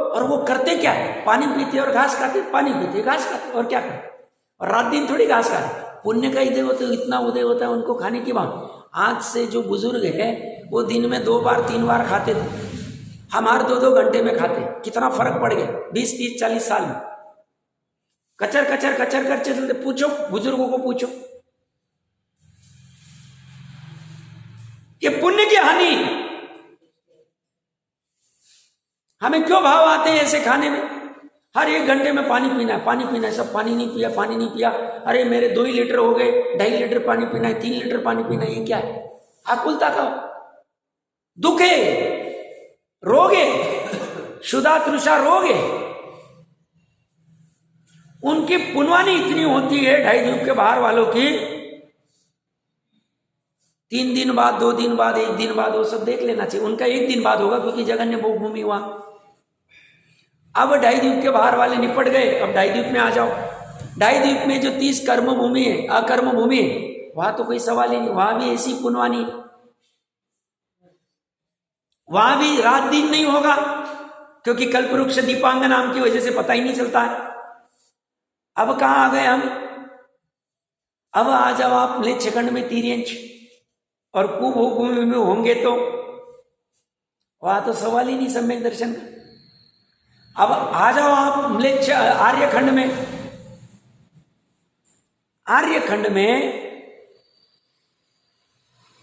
और वो करते क्या है, पानी पीते और घास खाते, पानी पीते घास खाते, और क्या करते, और रात दिन थोड़ी घास खाते। पुण्य का उदय होता है, इतना उदय होता है उनको खाने की बात। आज से जो बुजुर्ग है वो दिन में 2 बार 3 बार खाते थे, हमारे 2-2 घंटे में खाते। कितना फर्क पड़ गया 20, 30, 40 साल में। कचर कचर कचर कर चलते, पूछो बुजुर्गों को, पूछो। ये पुण्य की हानि, हमें क्यों भाव आते हैं ऐसे खाने में? हर 1 घंटे में पानी पीना है, पानी पीना है, सब पानी नहीं पिया, पानी नहीं पिया, अरे मेरे 2 ही लीटर हो गए, 2.5 लीटर पानी पीना है, 3 लीटर पानी पीना है, ये क्या है? आकुलता का दुखे, रोगे, शुदा तृषा रोगे। उनकी पुनवानी इतनी होती है 2.5 द्वीप के बाहर वालों की, 3 दिन बाद, 2 दिन बाद, 1 दिन बाद, वो सब देख लेना चाहिए। उनका 1 दिन बाद होगा क्योंकि जगन्य भोग भूमि हुआ। अब 2.5 द्वीप के बाहर वाले निपट गए, अब 2.5 द्वीप में आ जाओ। 2.5 द्वीप में जो 30 कर्म भूमि है, अकर्म भूमि है, वहां तो कोई सवाल ही नहीं, वहां भी ऐसी पुनवानी, वहां भी रात दिन नहीं होगा क्योंकि कल्पवृक्ष दीपांग नाम की वजह से पता ही नहीं चलता है। अब कहां आ गए हम? अब आ जाओ आप म्लेच्छ खंड में 3 और कुभोग भूमि में होंगे तो वहां तो सवाल ही नहीं सम्यक दर्शन का। अब आ जाओ आप म्लेच्छ आर्यखंड में, आर्यखंड में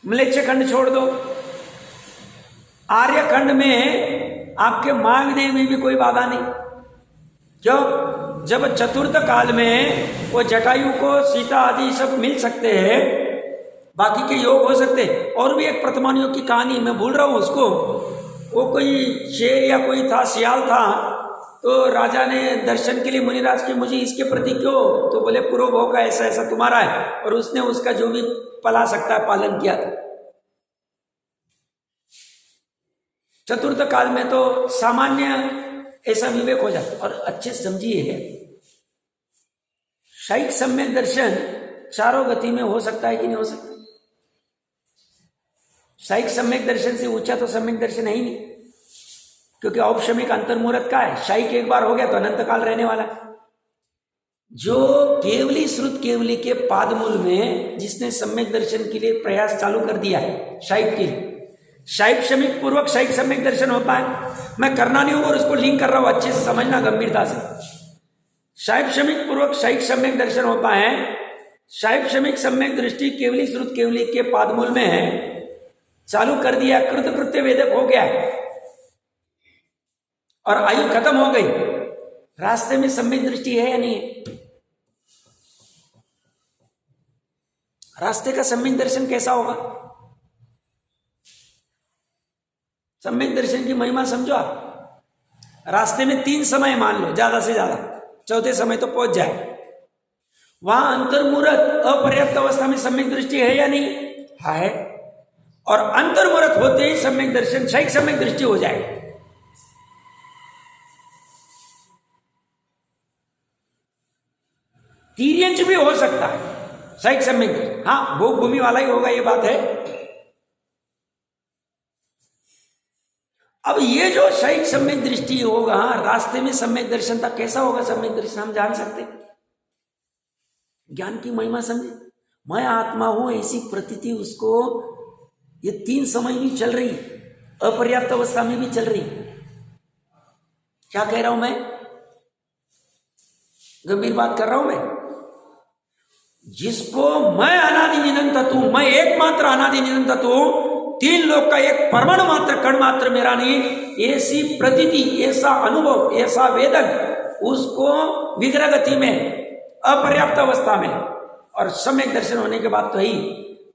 म्लेच्छ खंड छोड़ दो, आर्यखंड में आपके मांगने में भी कोई बाधा नहीं। क्यों? जब चतुर्थ काल में वो जटायु को सीता आदि सब मिल सकते हैं, बाकी के योग हो सकते हैं। और भी एक प्रथमानियों की कहानी मैं भूल रहा हूं उसको, वो कोई शेर या कोई था, सियाल था, तो राजा ने दर्शन के लिए मुनिराज के, मुझे इसके प्रति क्यों? तो बोले पुरोभोग का ऐसा ऐसा तुम्हारा है, और उसने उसका जो भी पला सकता है पालन किया था। चतुर्थ काल में तो सामान्य ऐसा विवेक हो जाता। और अच्छे समझिए, शाइक सम्यक दर्शन चारों गति में हो सकता है कि नहीं हो सकता? शाइक सम्यक दर्शन से ऊंचा तो सम्यक दर्शन है ही नहीं, क्योंकि औपशमिक अंतर्मुहूर्त का है। शाइक एक बार हो गया तो अनंत काल रहने वाला है। जो केवली श्रुत केवली के पादमूल में जिसने सम्यक दर्शन के लिए प्रयास चालू कर दिया है, शाइक के लिए, शाइक शमिक पूर्वक शाइक सम्यक दर्शन होता है। मैं करना नहीं हूं और उसको लिंक कर रहा हूं, अच्छे से समझना गंभीरता से। शाइक शमिक पूर्वक शाइक सम्यक दर्शन होता है। शाइक शमिक सम्यक दृष्टि केवली श्रुत केवली के पादमूल में है, चालू कर दिया, कृत कृत्य वेदक हो गया और आयु खत्म हो गई। रास्ते में सम्यक दृष्टि है या नहीं है? रास्ते का सम्यक दर्शन कैसा होगा? सम्यक दर्शन की महिमा समझो आप। रास्ते में 3 समय मान लो ज्यादा से ज्यादा, चौथे समय तो पहुंच जाए। वहां अंतर्मुहूर्त अपर्याप्त अवस्था में सम्यक दृष्टि है या नहीं? है। और अंतर्मुहूर्त होते ही सम्यक दर्शन शाइक सम्यक दृष्टि हो जाए। तिर्यंच भी हो सकता है शाइक सम्यक दर्शन, हाँ भोग भूमि वाला ही होगा, ये बात है। अब ये जो शाइक सम्यक दृष्टि होगा, रास्ते में सम्यक दर्शन था, कैसा होगा सम्यक दर्शन हम जान सकते हैं। ज्ञान की महिमा समझे, मैं आत्मा हूं ऐसी प्रतीति उसको ये 3 समय भी चल रही, अपर्याप्त अवस्था में भी चल रही। क्या कह रहा हूं मैं? गंभीर बात कर रहा हूं मैं। जिसको मैं अनादि निरंतर तत्व, मैं एकमात्र अनादि निरंतर तत्व, 3 लोक का एक परमाणु मात्र कण मात्र मेरा नहीं, ऐसी प्रतीति, ऐसा अनुभव, ऐसा वेदन, उसको विग्रह गति में अपर्याप्त अवस्था में और सम्यक दर्शन होने के बाद तो ही।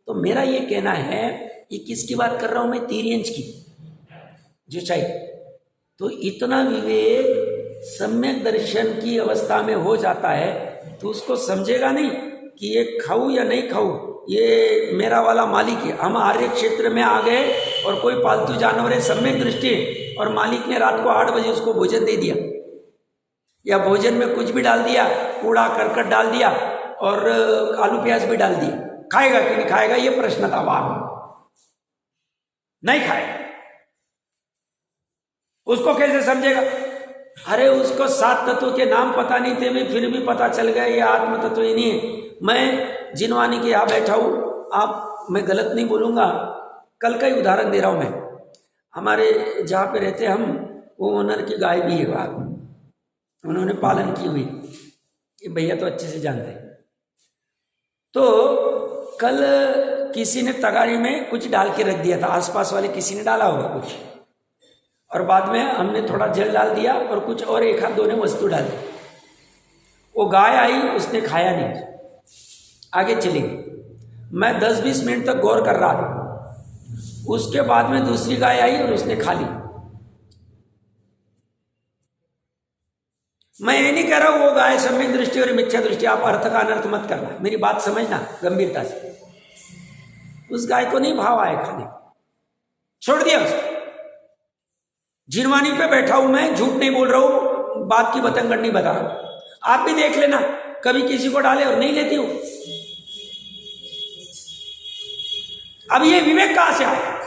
तो मेरा ये कहना है, ये किसकी बात कर रहा हूं मैं? तिर्यंच की, जो चाहिए। तो इतना विवेक सम्यक दर्शन की अवस्था में हो जाता है तो उसको समझेगा नहीं कि ये खाऊं या नहीं खाऊं, ये मेरा वाला मालिक है। हम आर्य क्षेत्र में आ गए और कोई पालतू जानवर है, सम्यक दृष्टि, और मालिक ने रात को 8 बजे उसको भोजन दे दिया, या भोजन में कुछ भी डाल दिया, कूड़ा करकट डाल दिया और आलू प्याज भी डाल दिया, खाएगा कि नहीं खाएगा ये प्रश्न था। वहां नहीं खाएगा, उसको कैसे समझेगा? अरे उसको 7 तत्व के नाम पता नहीं थे, भी फिर भी पता चल गया ये आत्म तत्व ही नहीं है। मैं जिनवानी के यहाँ बैठा हूँ, आप, मैं गलत नहीं बोलूँगा, कल का ही उदाहरण दे रहा हूँ मैं। हमारे जहाँ पे रहते हम, वो ओनर की गाय भी है, बात उन्होंने पालन की हुई, ये भैया तो अच्छे से जानते हैं। तो कल किसी ने तगारी में कुछ डाल के रख दिया था, आसपास वाले किसी ने डाला होगा कुछ, और बाद में हमने थोड़ा जल डाल दिया और कुछ और एक हाथ दोनों वस्तु डाल दी। वो गाय आई, उसने खाया नहीं, आगे चली गई। मैं 10-20 मिनट तक गौर कर रहा था। उसके बाद में दूसरी गाय आई और उसने खा ली। मैं ये नहीं कह रहा वो गाय सम्यक दृष्टि और मिथ्या दृष्टि, आप अर्थ का अनर्थ मत करना, मेरी बात समझना गंभीरता से। उस गाय को नहीं भाव आया खाने, छोड़ दिया उसको। जिनवानी पे बैठा हूं मैं, झूठ नहीं बोल रहा हूं, बात की बतंगड़ नहीं बता रहा। आप भी देख लेना, कभी किसी को डाले और नहीं लेती हूं। अब ये विवेक कहां से आया?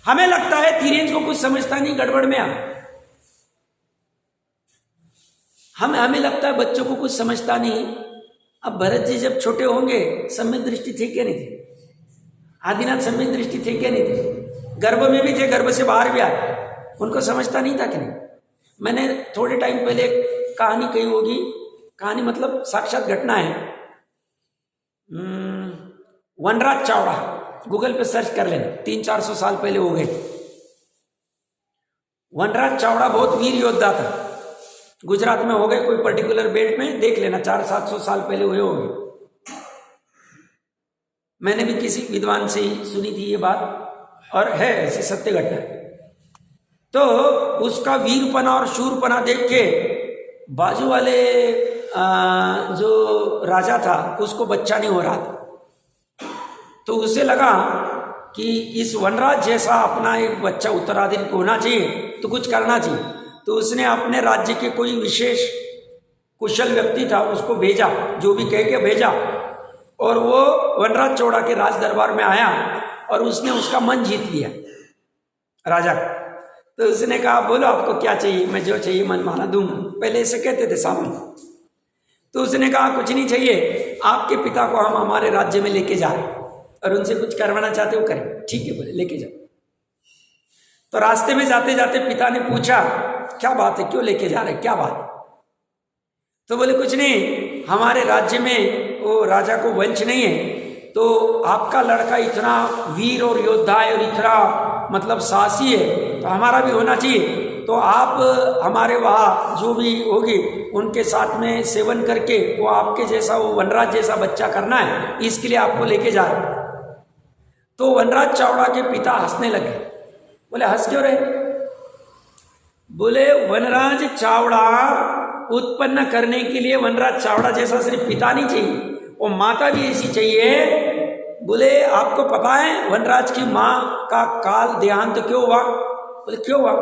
हमें लगता है तिरेंज को कुछ समझता नहीं, गड़बड़ में आ। हमें लगता है बच्चों को कुछ समझता नहीं। अब भरत जी जब छोटे होंगे, सम्यक दृष्टि थी क्या नहीं थी? आदिनाथ सम्यक दृष्टि थी क्या नहीं थी? गर्भ में भी थे, गर्भ से बाहर भी आए, उनको समझता नहीं था कि नहीं? मैंने थोड़े टाइम पहले एक कहानी कही होगी, कहानी मतलब साक्षात घटना है। वनराज चावड़ा, गूगल पे सर्च कर लेना, 300-400 साल पहले हो गए। वनराज चावड़ा बहुत वीर योद्धा था, गुजरात में हो गए, कोई पर्टिकुलर बेल्ट में देख लेना, 400-700 साल पहले हुए होंगे। मैंने भी किसी विद्वान से ही सुनी थी ये बात, और है ऐसी सत्य घटना। तो उसका वीरपना और शूरपना देख के बाजू वाले जो राजा था उसको बच्चा नहीं हो रहा था। तो उसे लगा कि इस वनराज जैसा अपना एक बच्चा उत्तराधिकारी होना चाहिए, तो कुछ करना चाहिए। तो उसने अपने राज्य के कोई विशेष कुशल व्यक्ति था उसको भेजा, जो भी कह के भेजा, और वो वनराज चौड़ा के राज दरबार में आया और उसने उसका मन जीत लिया राजा का। तो उसने कहा, बोलो आपको क्या चाहिए, मैं जो चाहिए मन माना दूंगा। पहले ऐसे कहते थे सामने। तो उसने कहा, कुछ नहीं चाहिए, आपके पिता को हम हमारे राज्य में लेके जा रहे और उनसे कुछ करवाना चाहते हो करें। ठीक है, बोले लेके जाओ। तो रास्ते में जाते जाते पिता ने पूछा, क्या बात है, क्यों लेके जा रहे, क्या बात? तो बोले कुछ नहीं, हमारे राज्य में वो राजा को वंश नहीं है, तो आपका लड़का इतना वीर और योद्धा है और इतना मतलब साहसी है, तो हमारा भी होना चाहिए। तो आप हमारे वहाँ जो भी होगी उनके साथ में सेवन करके वो आपके जैसा, वो वनराज जैसा बच्चा करना है, इसके लिए आपको लेके जा रहे। तो वनराज चावड़ा के पिता हंसने लगे। बोले हंस क्यों रहे? बोले वनराज चावड़ा उत्पन्न करने के लिए वनराज चावड़ा जैसा सिर्फ पिता नहीं चाहिए, वो माता भी ऐसी चाहिए। बोले आपको पता है वनराज की माँ का काल देहांत क्यों हुआ? बोले क्यों हुआ?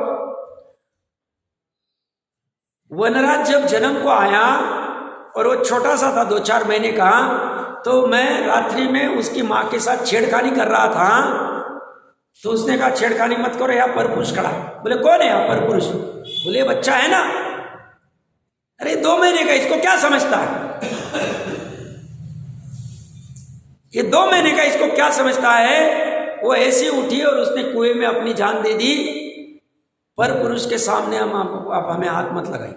वनराज जब जन्म को आया और वो छोटा सा था, 2-4 महीने का, तो मैं रात्रि में उसकी माँ के साथ छेड़खानी कर रहा था। तो उसने कहा छेड़खानी मत करो, यहाँ परपुरुष खड़ा है। बोले कौन है यहाँ परपुरुष? बोले बच्चा है ना। अरे 2 महीने का, इसको क्या समझता है? ये 2 महीने का इसको क्या समझता है? वो ऐसी उठी और उसने कुएं में अपनी जान दे दी। परपुरुष के सामने आप हमें हाथ मत लगाई।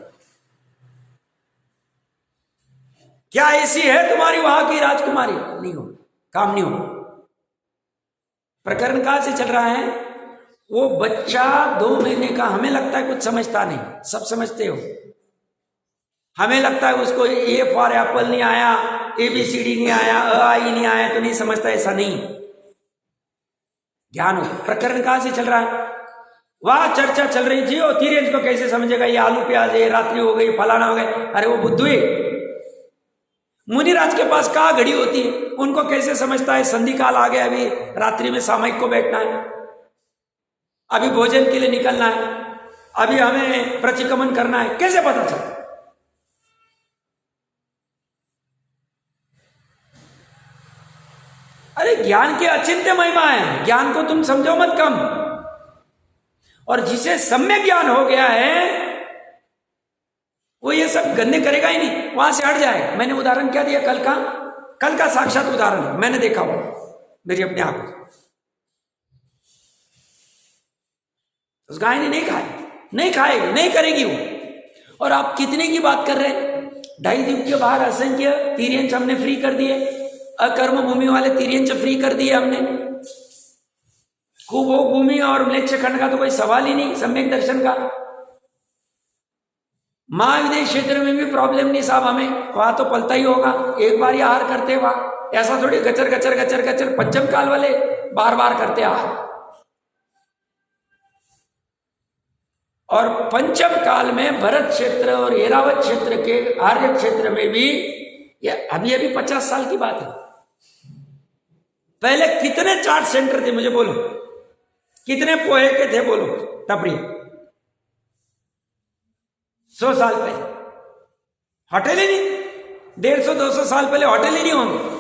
क्या ऐसी है तुम्हारी वहां की राजकुमारी? नहीं हो, काम नहीं हो। प्रकरण कहां से चल रहा है? वो बच्चा 2 महीने का, हमें लगता है कुछ समझता नहीं, सब समझते हो। हमें लगता है उसको ए फॉर एप्पल नहीं आया, ABCD नहीं आया, आई नहीं आया तो नहीं समझता, ऐसा नहीं। ज्ञान हो। प्रकरण कहां से चल रहा है? वहां चर्चा चल रही थी, और तिरेंज को कैसे समझेगा, ये आलू प्याज है, रात्रि हो गई, फलाना हो गए। अरे वो बुद्धू है। मुनिराज के पास कहाँ घड़ी होती है, उनको कैसे समझता है संधि काल आ गया, अभी रात्रि में सामयिक को बैठना है, अभी भोजन के लिए निकलना है, अभी हमें प्रतिक्रमण करना है, कैसे पता चलता? अरे ज्ञान के अचिंत्य महिमा है, ज्ञान को तुम समझो मत कम। और जिसे सम्यक ज्ञान हो गया है वो ये सब गंदे करेगा ही नहीं, वहां से हट जाएगा। मैंने उदाहरण क्या दिया? कल का साक्षात उदाहरण है, मैंने देखा हुआ मेरी अपने आप को। उस गाय ने नहीं खाया, नहीं खाएगी, नहीं करेगी वो। और आप कितने की बात कर रहे हैं? 2.5 द्वीप के बाहर असंख्य तिर्यंच हमने फ्री कर दिए, अकर्म भूमि वाले तिर्यंच फ्री कर दिए हमने, उपभोग भूमि और म्लेच्छ खंड का तो कोई सवाल ही नहीं सम्यक दर्शन का। महाविदेश क्षेत्र में भी प्रॉब्लम नहीं साहब, हमें वहां तो पलता ही होगा, एक बार ही आहार करते वहां, ऐसा थोड़ी गचर गचर गचर गचर पंचम काल वाले बार बार करते आहार। और पंचम काल में भरत क्षेत्र और ऐरावत क्षेत्र के आर्य क्षेत्र में भी, ये अभी 50 साल की बात है, पहले कितने चाट सेंटर थे मुझे बोलो, कितने पोहे के थे बोलो टपरी? 100 साल पहले होटल ही नहीं, 150-200 साल पहले होटल ही नहीं होंगे।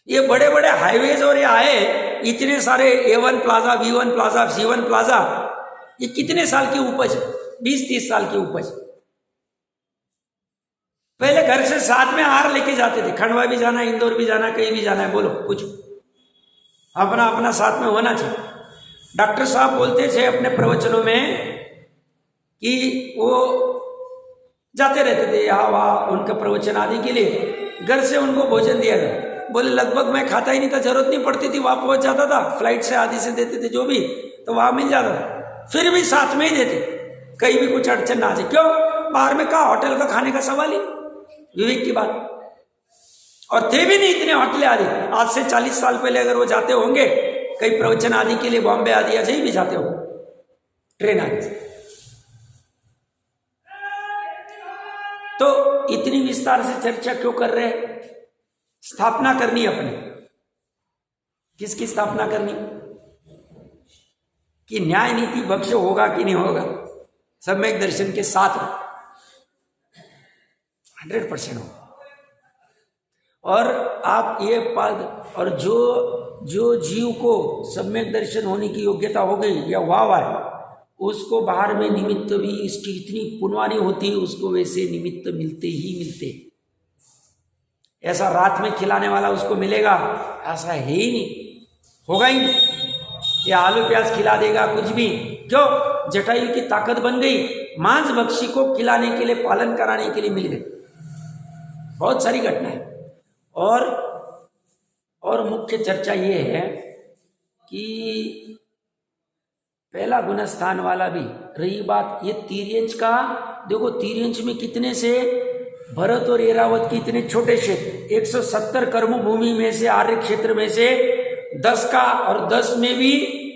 ये बड़े बड़े हाईवेज और ये आए इतने सारे A1 plaza, B1 plaza, C1 plaza, ये कितने साल की उपज? 20-30 साल की उपज। पहले घर से साथ में आहार लेके जाते थे, खंडवा भी जाना, इंदौर भी जाना, कहीं भी जाना है, बोलो कुछ अपना अपना साथ में होना चाहिए। डॉक्टर साहब बोलते थे अपने प्रवचनों में कि वो जाते रहते थे यहाँ वहाँ उनका प्रवचन आदि के लिए, घर से उनको भोजन दिया गया। बोले लगभग मैं खाता ही नहीं था, जरूरत नहीं पड़ती थी, वहाँ पहुँच जाता था, फ्लाइट से आदि से देते थे जो भी, तो वहाँ मिल जाता था, फिर भी साथ में ही देते, कहीं भी कुछ अड़चन ना आ जाए। क्यों? बाहर में कहा होटल का खाने का सवाल ही, विवेक की बात। और थे भी नहीं इतने होटल आदि, आज से 40 साल पहले अगर वो जाते होंगे कई प्रवचन आदि के लिए, बॉम्बे आदि ऐसे ही भी जाते हो ट्रेन आदि से, तो इतनी विस्तार से चर्चा क्यों कर रहे हैं? स्थापना करनी अपनी, किसकी स्थापना करनी? कि न्याय नीति बख्श होगा कि नहीं होगा, सम्यक दर्शन के साथ 100% होगा। और आप ये पद, और जो जीव को सम्यक दर्शन होने की योग्यता हो गई या वाह है, उसको बाहर में निमित्त भी इसकी इतनी पुण्यवानी होती है, उसको वैसे निमित्त मिलते ही मिलते। ऐसा रात में खिलाने वाला उसको मिलेगा ऐसा है ही नहीं, होगा ही नहीं। या आलू प्याज खिला देगा कुछ भी, क्यों? जटायु की ताकत बन गई, मांस भक्षी को खिलाने के लिए, पालन कराने के लिए मिल गई। बहुत सारी घटनाएं। और मुख्य चर्चा ये है कि पहला गुणस्थान वाला भी रही बात, ये तिर्यंच का देखो, तिर्यंच में कितने से भरत और ऐरावत के इतने छोटे क्षेत्र, 170 कर्म भूमि में से, आर्य क्षेत्र में से 10 का, और 10 में भी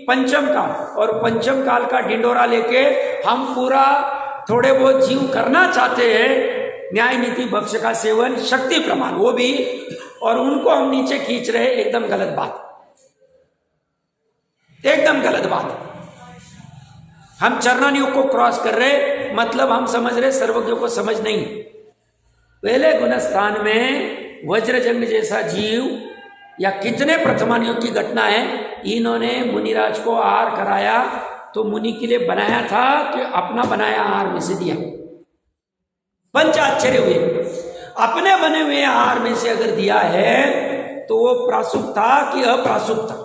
पंचम काल, और पंचम काल का ढिंडोरा लेके हम पूरा थोड़े बहुत जीव करना चाहते हैं, न्याय नीति बख्श का सेवन, शक्ति प्रमाण वो भी, और उनको हम नीचे खींच रहे, एकदम गलत बात, एकदम गलत बात। हम चरणानियों को क्रॉस कर रहे, मतलब हम समझ रहे सर्वज्ञों को समझ नहीं। पहले गुणस्थान में वज्रजंग जैसा जीव या कितने प्रथमानियों की घटना है, इन्होंने मुनिराज को आहार कराया, तो मुनि के लिए बनाया था कि अपना बनाया आहार में से दिया। पंच आश्चर्य हुए, अपने बने हुए आहार में से अगर दिया है तो वो प्रासुक था कि अप्रासुक था,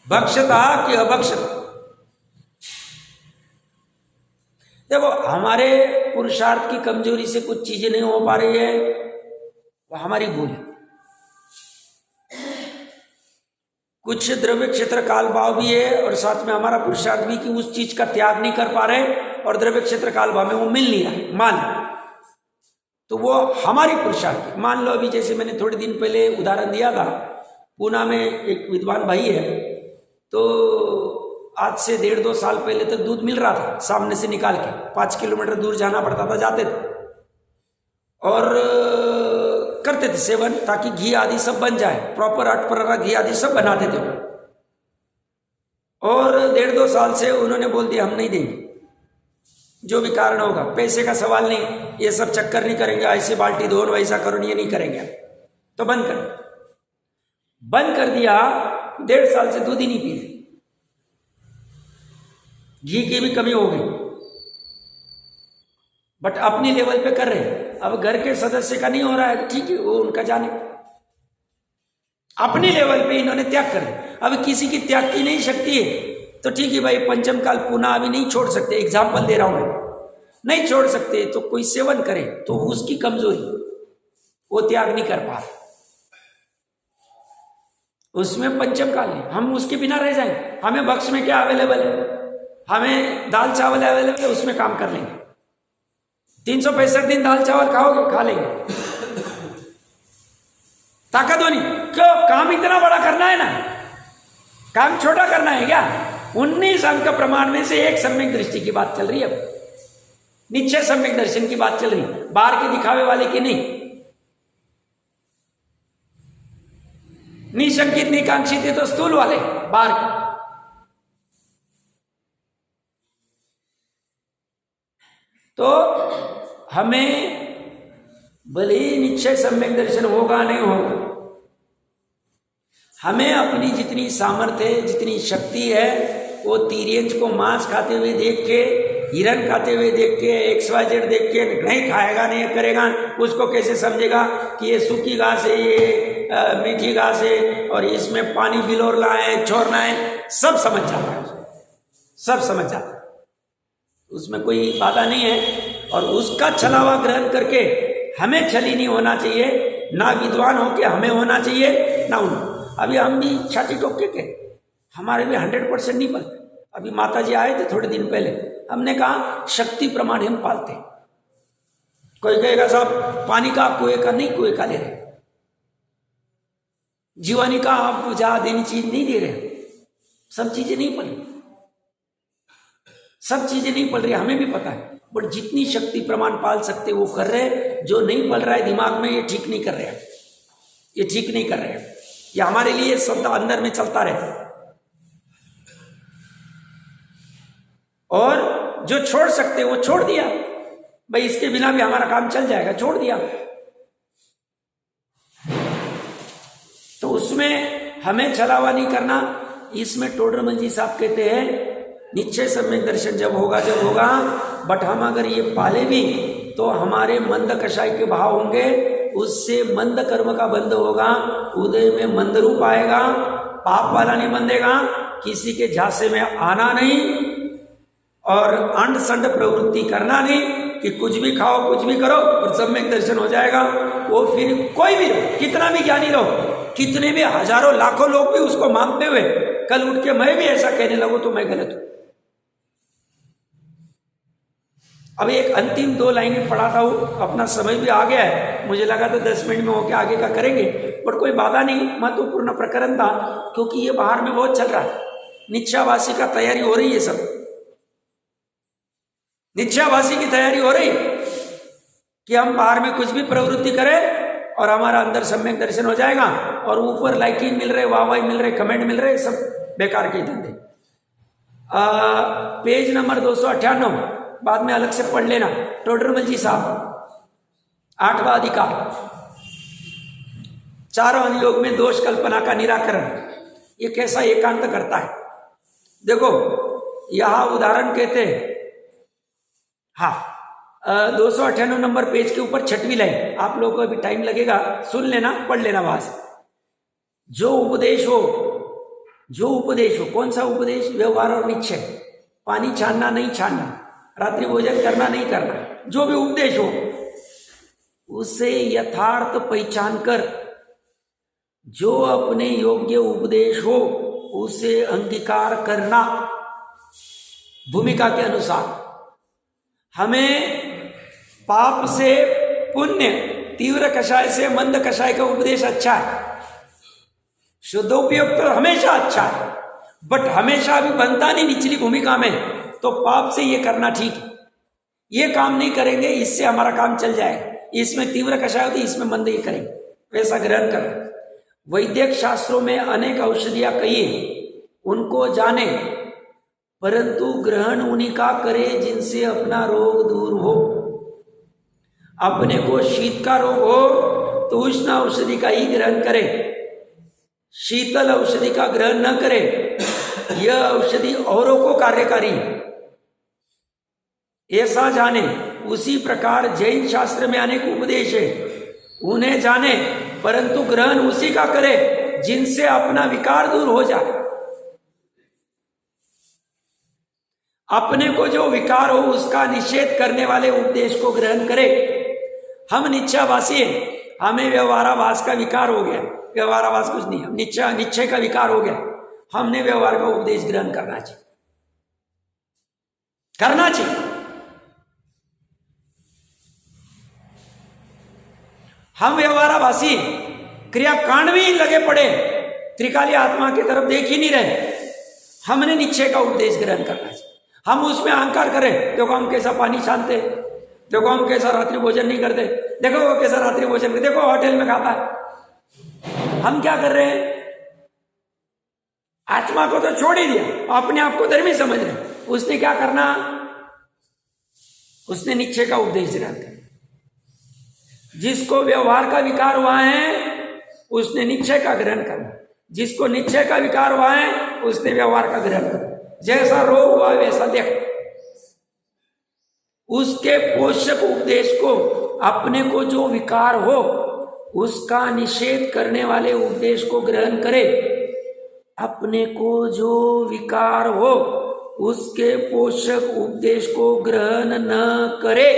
भक्ष था कि अभक्ष था। देखो हमारे पुरुषार्थ की कमजोरी से कुछ चीजें नहीं हो पा रही है, वो हमारी भूल है। कुछ द्रव्य क्षेत्र काल भाव भी है, और साथ में हमारा पुरुषार्थ भी कि उस चीज का त्याग नहीं कर पा रहे, और द्रव्य क्षेत्र काल भाव में वो मिल नहीं रहा, मान, तो वो हमारी पुरुषार्थ। मान लो अभी जैसे मैंने थोड़े दिन पहले उदाहरण दिया था, पूना में एक विद्वान भाई है, तो आज से 1.5-2 साल पहले तक दूध मिल रहा था सामने से निकाल के, 5 किलोमीटर दूर जाना पड़ता था, जाते थे और करते थे सेवन, ताकि घी आदि सब बन जाए, प्रॉपर 8 घी आदि सब बनाते थे। और 1.5-2 साल से उन्होंने बोल दिया हम नहीं देंगे, जो भी कारण होगा, पैसे का सवाल नहीं, ये सब चक्कर नहीं करेंगे, ऐसी बाल्टी दो वैसा करो, ये नहीं करेंगे, तो बंद कर दिया। 1.5 साल से दूध ही नहीं पी, घी की भी कमी हो गई, बट अपनी लेवल पे कर रहे हैं। अब घर के सदस्य का नहीं हो रहा है, ठीक है, वो उनका जाने, अपनी लेवल पे इन्होंने त्याग कर दिया। अब किसी की त्याग की नहीं शक्ति है तो ठीक है भाई, पंचम काल पुनः अभी नहीं छोड़ सकते, एग्जाम्पल दे रहा हूं मैं, नहीं छोड़ सकते तो कोई सेवन करे, तो उसकी कमजोरी, वो त्याग नहीं कर पा रहा। उसमें पंचम काल नहीं, हम उसके बिना रह जाएंगे। हमें बक्स में क्या अवेलेबल है, हमें दाल चावल अवेलेबल है, उसमें काम कर लेंगे। 365 दिन दाल चावल खाओगे, खा लेंगे, ताकत होनी। क्यों? काम इतना बड़ा करना है ना, काम छोटा करना है क्या? 19 अंक प्रमाण में से एक सम्यक दृष्टि की बात चल रही है, निश्चय सम्यक दर्शन की बात चल रही, बाहर के दिखावे वाले की नहीं। निशंकित निकांक्षित तो स्थूल वाले बाहर के। तो हमें भले ही निश्चय सम्यक दर्शन होगा नहीं होगा, हमें अपनी जितनी सामर्थ्य है, जितनी शक्ति है, वो तिर्यंच को मांस खाते हुए देख के, हिरन खाते हुए देख के, XYZ देख के नहीं खाएगा, नहीं करेगा, उसको कैसे समझेगा कि ये सूखी घास है, ये मीठी घास है, और इसमें पानी बिलोरना है, छोड़ना है, सब समझ जाता है, सब समझ जाता है, उसमें कोई बाधा नहीं है। और उसका छलावा ग्रहण करके हमें छली नहीं होना चाहिए, ना विद्वान हो के हमें होना चाहिए, ना उन। अभी हम भी छाती ठोक के हमारे भी 100% नहीं पालते। अभी माता जी आए थे थोड़े दिन पहले, हमने कहा शक्ति प्रमाण हम पालते। कोई कहेगा साहब पानी का कुएं का नहीं, कुएं का ले रहे, जीवानी का आप जहां देनी चीज नहीं दे रहे, सब चीजें नहीं पल, सब चीजें नहीं पल रही, हमें भी पता है, बट जितनी शक्ति प्रमाण पाल सकते वो कर रहे। जो नहीं पल रहा है दिमाग में, ये ठीक नहीं कर रहे हैं, ये ठीक नहीं कर रहे हैं, ये हमारे लिए शब्द अंदर में चलता रहता है। और जो छोड़ सकते वो छोड़ दिया, भाई इसके बिना भी हमारा काम चल जाएगा, छोड़ दिया। तो उसमें हमें छलावा नहीं करना। इसमें टोडरमल जी साहब कहते हैं निश्चय सम्यक दर्शन जब होगा, बट हम अगर ये पाले भी तो हमारे मंद कषाय के भाव होंगे, उससे मंद कर्म का बंध होगा, उदय में मंद रूप आएगा, पाप वाला नहीं बंधेगा, किसी के झांसे में आना नहीं, और अंड संड प्रवृत्ति करना नहीं कि कुछ भी खाओ कुछ भी करो और सम्यक दर्शन हो जाएगा। वो फिर कोई भी रहो, कितना भी ज्ञानी रहो, कितने भी हजारों लाखों लोग भी उसको मानते हुए कल उठ के मैं भी ऐसा कहने लगूं तो मैं गलत हूं। अभी एक अंतिम 2 लाइनें पढ़ाता हूं, अपना समय भी आ गया है, मुझे लगा तो 10 मिनट में होके आगे का करेंगे, पर कोई बाधा नहीं, महत्वपूर्ण प्रकरण था क्योंकि ये बाहर में बहुत चल रहा है। निश्चयावासी का तैयारी हो रही है, सब निश्चयावासी की तैयारी हो रही कि हम बाहर में कुछ भी प्रवृत्ति करें और हमारा अंदर सम्यक दर्शन हो जाएगा, और ऊपर लाइकिंग मिल रहे, वाहवाही मिल रहे, कमेंट मिल रहे, सब बेकार के धंधे। पेज नंबर 298 बाद में अलग से पढ़ लेना, टोडरमल जी साहब 8वां अधिकार, चारों अनुयोग में दोष कल्पना का निराकरण, ये कैसा एकांत करता है। देखो यहां उदाहरण कहते हैं, हाँ 298 नंबर पेज के ऊपर 6वीं लाइन, आप लोगों को अभी टाइम लगेगा, सुन लेना, पढ़ लेना वहां से। जो उपदेश हो, कौन सा उपदेश? व्यवहार और निश्चय, पानी छानना नहीं छानना, रात्रि भोजन करना नहीं करना, जो भी उपदेश हो उसे यथार्थ पहचान कर, जो अपने योग्य उपदेश हो उसे अंगीकार करना भूमिका के अनुसार। हमें पाप से पुण्य, तीव्र कषाय से मंद कषाय का उपदेश अच्छा है, शुद्धोपयोग तो हमेशा अच्छा है, बट हमेशा भी बनता नहीं निचली भूमिका में, तो पाप से ये करना ठीक है, ये काम नहीं करेंगे इससे हमारा काम चल जाएगा, इसमें तीव्र कषाय होती इसमें मंद ही करेंगे, वैसा ग्रहण करते। वैद्यक शास्त्रों में अनेक औषधियां कही, उनको जाने, परंतु ग्रहण उन्हीं का करे जिनसे अपना रोग दूर हो। अपने को शीत का रोग हो तो उष्ण औषधि का ही ग्रहण करे, शीतल औषधि का ग्रहण न करे, यह औषधि औरों को कार्यकारी ऐसा जाने। उसी प्रकार जैन शास्त्र में अनेक उपदेश है, उन्हें जाने, परंतु ग्रहण उसी का करे जिनसे अपना विकार दूर हो जाए। अपने को जो विकार हो उसका निषेध करने वाले उपदेश को ग्रहण करे। हम निश्चयावासी हैं, हमें व्यवहाराभास का विकार हो गया, व्यवहार आवास कुछ नहीं, हम निश्चय का विकार हो गया, हमने व्यवहार का उपदेश ग्रहण करना चाहिए। हम व्यवहाराभासी क्रियाकांड में ही लगे पड़े, त्रिकाली आत्मा की तरफ देख ही नहीं रहे। हमने निश्चय का उपदेश ग्रहण करना चाहिए। हम उसमें अहंकार करें, देखो हम कैसा पानी छानते, देखो हम कैसा रात्रि भोजन नहीं करते, देखो वो कैसा रात्रि भोजन करते, देखो होटल में खाता है। हम क्या कर रहे हैं? आत्मा को तो छोड़ ही दिया, अपने आप को धर्मी समझ रहे। उसने क्या करना? उसने निश्चय का उपदेश ग्रहण करना। जिसको व्यवहार का विकार हुआ है उसने निश्चय का ग्रहण करना, जिसको निश्चय का विकार हुआ है उसने व्यवहार का ग्रहण करना। जैसा रोग हुआ वैसा देखो, उसके पोषक उपदेश को, अपने को जो विकार हो उसका निषेध करने वाले उपदेश को ग्रहण करे। अपने को जो विकार हो उसके पोषक उपदेश को ग्रहण न करे।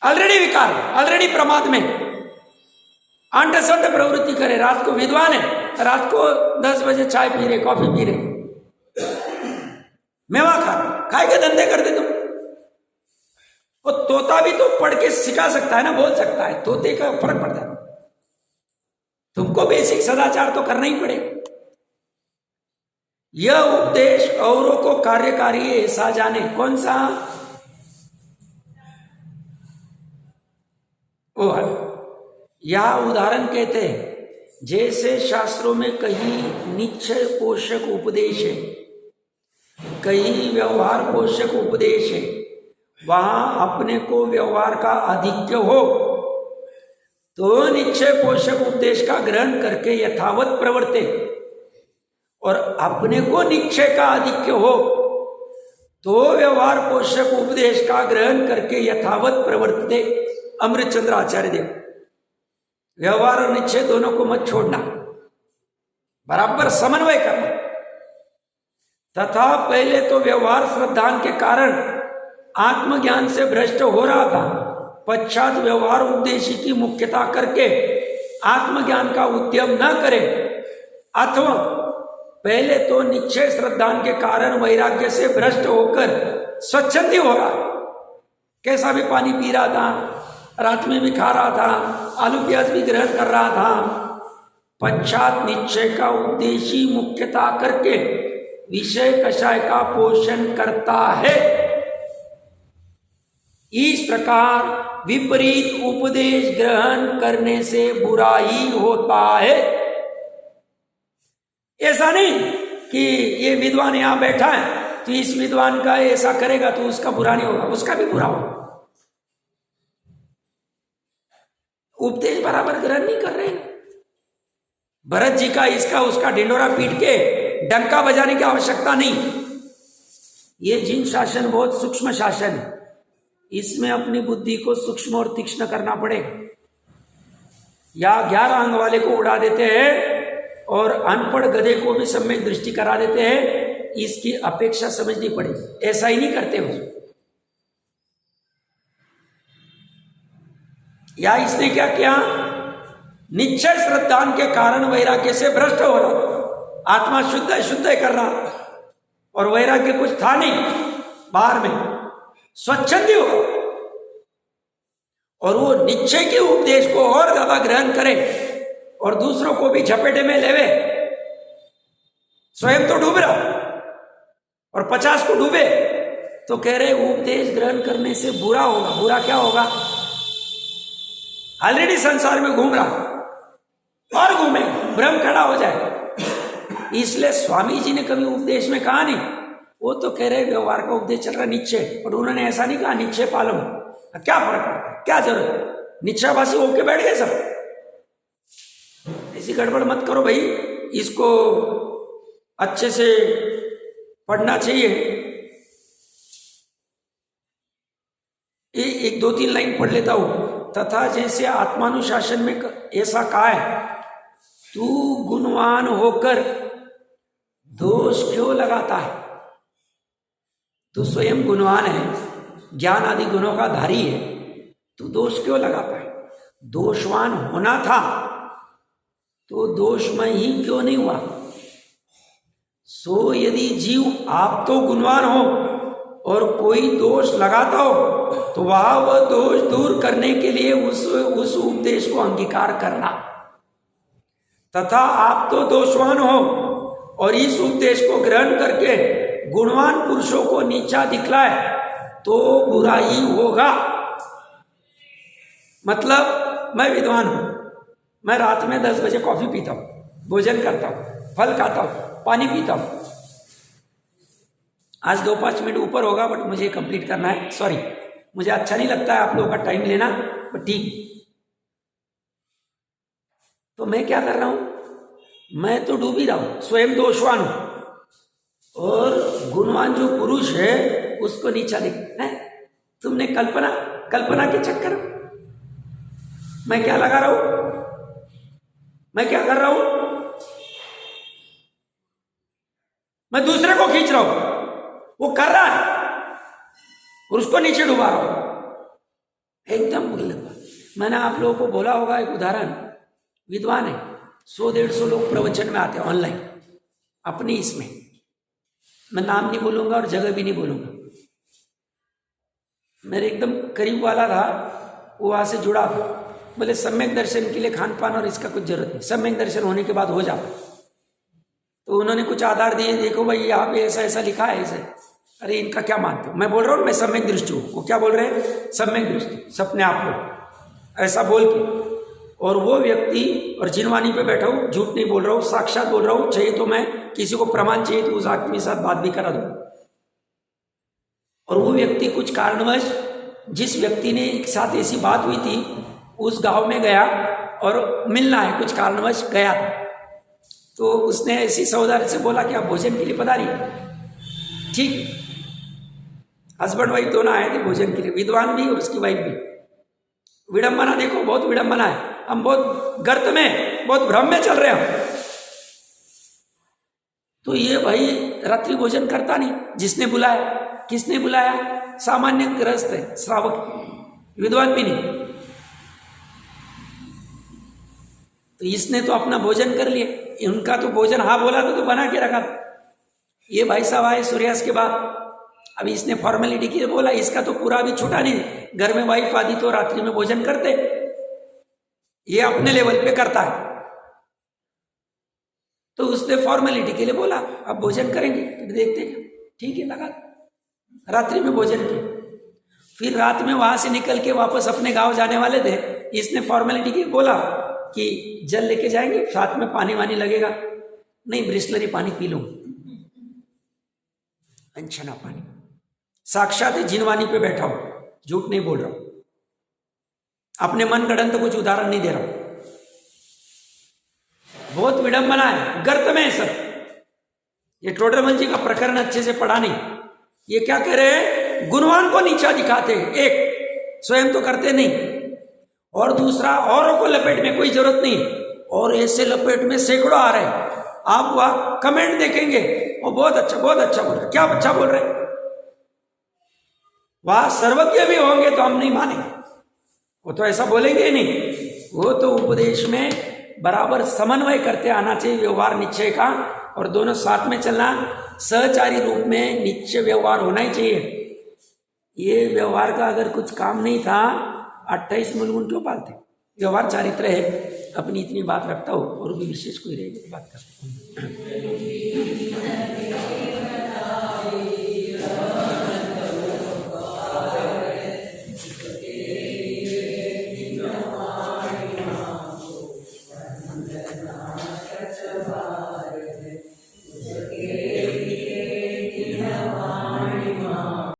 ऑलरेडी विकार, ऑलरेडी प्रमाद में अंडसंड प्रवृत्ति करे। रात को विद्वान है, रात को 10 बजे चाय पी रहे, कॉफी पी रहे, मेवा खाए के धंधे करते तुम। वो तोता भी तो पढ़ के सिखा सकता है ना, बोल सकता है, तोते का फर्क पड़ता है। तुमको बेसिक सदाचार तो करना ही पड़ेगा। यह उपदेश औरों को कार्यकारी ऐसा जाने। कौन सा? वो है, यह उदाहरण कहते हैं जैसे शास्त्रों में कहीं निश्चय पोषक उपदेश है, कहीं व्यवहार पोषक उपदेश है, वहां अपने को व्यवहार का आधिक्य हो तो निश्चय पोषक उपदेश का ग्रहण करके यथावत प्रवर्ते, और अपने को निश्चय का आधिक्य हो तो व्यवहार पोषक उपदेश का ग्रहण करके यथावत प्रवर्ते। अमृतचंद्र आचार्य देव, व्यवहार और निश्चय दोनों को मत छोड़ना, बराबर समन्वय करना। तथा पहले तो व्यवहार श्रद्धान के कारण आत्मज्ञान से भ्रष्ट हो रहा था, पश्चात व्यवहार उपदेशी की मुख्यता करके आत्मज्ञान का उद्यम न करे, अथवा पहले तो निश्चय श्रद्धान के कारण वैराग्य से भ्रष्ट होकर स्वच्छंदी हो रहा, कैसा भी पानी पी रहा था, रात में भी खा रहा था, आलू प्याज भी ग्रहण कर रहा था, पश्चात निश्चय का उपदेशी मुख्यता करके विषय कषाय का पोषण करता है। इस प्रकार विपरीत उपदेश ग्रहण करने से बुरा ही होता है। ऐसा नहीं कि ये विद्वान यहां बैठा है तो इस विद्वान का ऐसा करेगा तो उसका बुरा नहीं होगा, उसका भी बुरा होगा। उपदेश बराबर ग्रहण नहीं कर रहे। भरत जी का इसका उसका ढिंडोरा पीट के डंका बजाने की आवश्यकता नहीं। ये जिन शासन बहुत सूक्ष्म शासन है, इसमें अपनी बुद्धि को सूक्ष्म और तीक्ष्ण करना पड़ेगा। या 11 अंग वाले को उड़ा देते हैं और अनपढ़ गधे को भी सम्यक दृष्टि करा देते हैं, इसकी अपेक्षा समझनी पड़ेगी। ऐसा ही नहीं करते हो। या इसने क्या किया? निश्चय श्रद्धान के कारण वैराग्य से भ्रष्ट हो रहा, आत्मा शुद्ध कर रहा और वैराग्य कुछ था नहीं, बाहर में स्वच्छंदी हो और वो निश्चय के उपदेश को और ज्यादा ग्रहण करे और दूसरों को भी झपेटे में लेवे। स्वयं तो डूब रहा और 50 को डूबे तो कह रहे उपदेश ग्रहण करने से बुरा होगा। बुरा क्या होगा? ऑलरेडी संसार में घूम रहा और घूमे, भ्रम खड़ा हो जाए। इसलिए स्वामी जी ने कभी उपदेश में कहा नहीं, वो तो कह रहे व्यवहार का उपदेश चल रहा निश्चय, और उन्होंने ऐसा नहीं कहा निश्चय पालो। क्या फर्क पड़ता है, क्या जरूरत, निश्चयवासी होके बैठ गए सब। ऐसी गड़बड़ मत करो भाई, इसको अच्छे से पढ़ना चाहिए। एक 2-3 लाइन पढ़ लेता हूं। तथा जैसे आत्मानुशासन में ऐसा कहा है, तू गुणवान होकर दोष क्यों लगाता है? तू स्वयं गुणवान है, ज्ञान आदि गुणों का धारी है, तू दोष क्यों लगाता है? दोषवान होना था तो दोषमय ही क्यों नहीं हुआ? सो यदि जीव आप तो गुणवान हो और कोई दोष लगाता हो तो वह दोष दूर करने के लिए उस उपदेश को अंगीकार करना, तथा आप तो दोषवान हो और इस उपदेश को ग्रहण करके गुणवान पुरुषों को नीचा दिखलाए तो बुरा ही होगा। मतलब मैं विद्वान हूं, मैं रात में 10 बजे कॉफी पीता हूं, भोजन करता हूं, फल खाता हूं, पानी पीता हूं। आज 2-5 मिनट ऊपर होगा बट मुझे कंप्लीट करना है, सॉरी, मुझे अच्छा नहीं लगता है आप लोगों का टाइम लेना, बट ठीक। तो मैं क्या कर रहा हूं? मैं तो डूब ही रहा हूं, स्वयं दोषवान हूं और गुणवान जो पुरुष है उसको नीचा दिख है। तुमने कल्पना के चक्कर मैं क्या लगा रहा हूं? मैं क्या कर रहा हूं? मैं दूसरे को खींच रहा हूं, वो कर रहा है और उसको नीचे डुबा रहा हूं। एकदम मैंने आप लोगों को बोला होगा, एक उदाहरण, विद्वान है, 100-150 लोग प्रवचन में आते हैं ऑनलाइन अपनी इसमें, मैं नाम नहीं बोलूंगा और जगह भी नहीं बोलूंगा। मेरे एकदम करीब वाला था, वो वहां से जुड़ा, बोले सम्यक दर्शन के लिए खान पान और इसका कुछ जरूरत नहीं, सम्यक दर्शन होने के बाद हो जाता। तो उन्होंने कुछ आधार दिए, देखो भाई यहाँ पे ऐसा ऐसा लिखा है ऐसे। अरे इनका क्या मानते हो? मैं बोल रहा हूँ मैं सम्यक दृष्टि हूँ, वो क्या बोल रहे हैं? सम्यक दृष्टि, सपने आप को ऐसा बोल के, और वो व्यक्ति, और जिनवानी पे बैठा हूँ, झूठ नहीं बोल रहा हूँ, साक्षात बोल रहा हूँ, चाहिए तो मैं किसी को प्रमाण चाहिए तो उस आदमी के साथ बात भी करा दूँ। और वो व्यक्ति कुछ कारणवश, जिस व्यक्ति ने एक साथ ऐसी बात हुई थी उस गांव में गया और मिलना है, कुछ कारणवश गया था। तो उसने ऐसी सौदार से बोला कि आप भोजन के लिए पधारिए। ठीक, हस्बैंड वाइफ दोनों आए थे भोजन के लिए, विद्वान भी और उसकी वाइफ भी। विडंबना देखो, बहुत विडंबना है, हम बहुत गर्त में, बहुत भ्रम में चल रहे हैं। तो ये भाई रात्रि भोजन करता नहीं, जिसने बुलाया, किसने बुलाया? सामान्य गृहस्थ है, श्रावक, विद्वान भी नहीं। तो इसने तो अपना भोजन कर लिया, उनका तो भोजन हाँ बोला तो बना के रखा। ये भाई साहब आए सूर्यास्त के बाद, अभी इसने फॉर्मेलिटी के लिए बोला, इसका तो पूरा अभी छूटा नहीं। घर में वाइफ आदि तो रात्रि में भोजन करते, ये अपने लेवल पे करता है। तो उसने फॉर्मेलिटी के लिए बोला अब भोजन करेंगे, तो देखते हैं, ठीक है, लगा रात्रि में भोजन किया। फिर रात में वहां से निकल के वापस अपने गांव जाने वाले थे, इसने फॉर्मेलिटी के बोला कि जल लेके जाएंगे, साथ में पानी वानी लगेगा। नहीं, ब्रिस्लरी पानी पी लो, अंछना पानी। साक्षात जिनवानी पे बैठा हूं, झूठ नहीं बोल रहा हूं, अपने मन गढ़ंत कुछ उदाहरण नहीं दे रहा हूं। बहुत विडंबना है, गर्त में है सर। ये टोडरमल जी का प्रकरण अच्छे से पढ़ा नहीं। ये क्या कह रहे हैं? गुणवान को नीचा दिखाते, एक स्वयं तो करते नहीं, और दूसरा औरों को लपेट में कोई जरूरत नहीं, और ऐसे लपेट में सैकड़ों आ रहे हैं। आप वहां कमेंट देखेंगे, वो बहुत अच्छा बोल रहे। क्या अच्छा बोल रहे? वहां सर्वज्ञ भी होंगे तो हम नहीं मानेंगे, वो तो ऐसा बोलेंगे ही नहीं। वो तो उपदेश में बराबर समन्वय करते आना चाहिए, व्यवहार निश्चय का, और दोनों साथ में चलना, सहचारी रूप में निश्चय व्यवहार होना ही चाहिए। ये व्यवहार का अगर कुछ काम नहीं था, 28 मूलगुण क्यों पालते? व्यवहार चारित्र है। अपनी इतनी बात रखता हूँ, और भी विशेष कोई रहेगी बात करते हैं।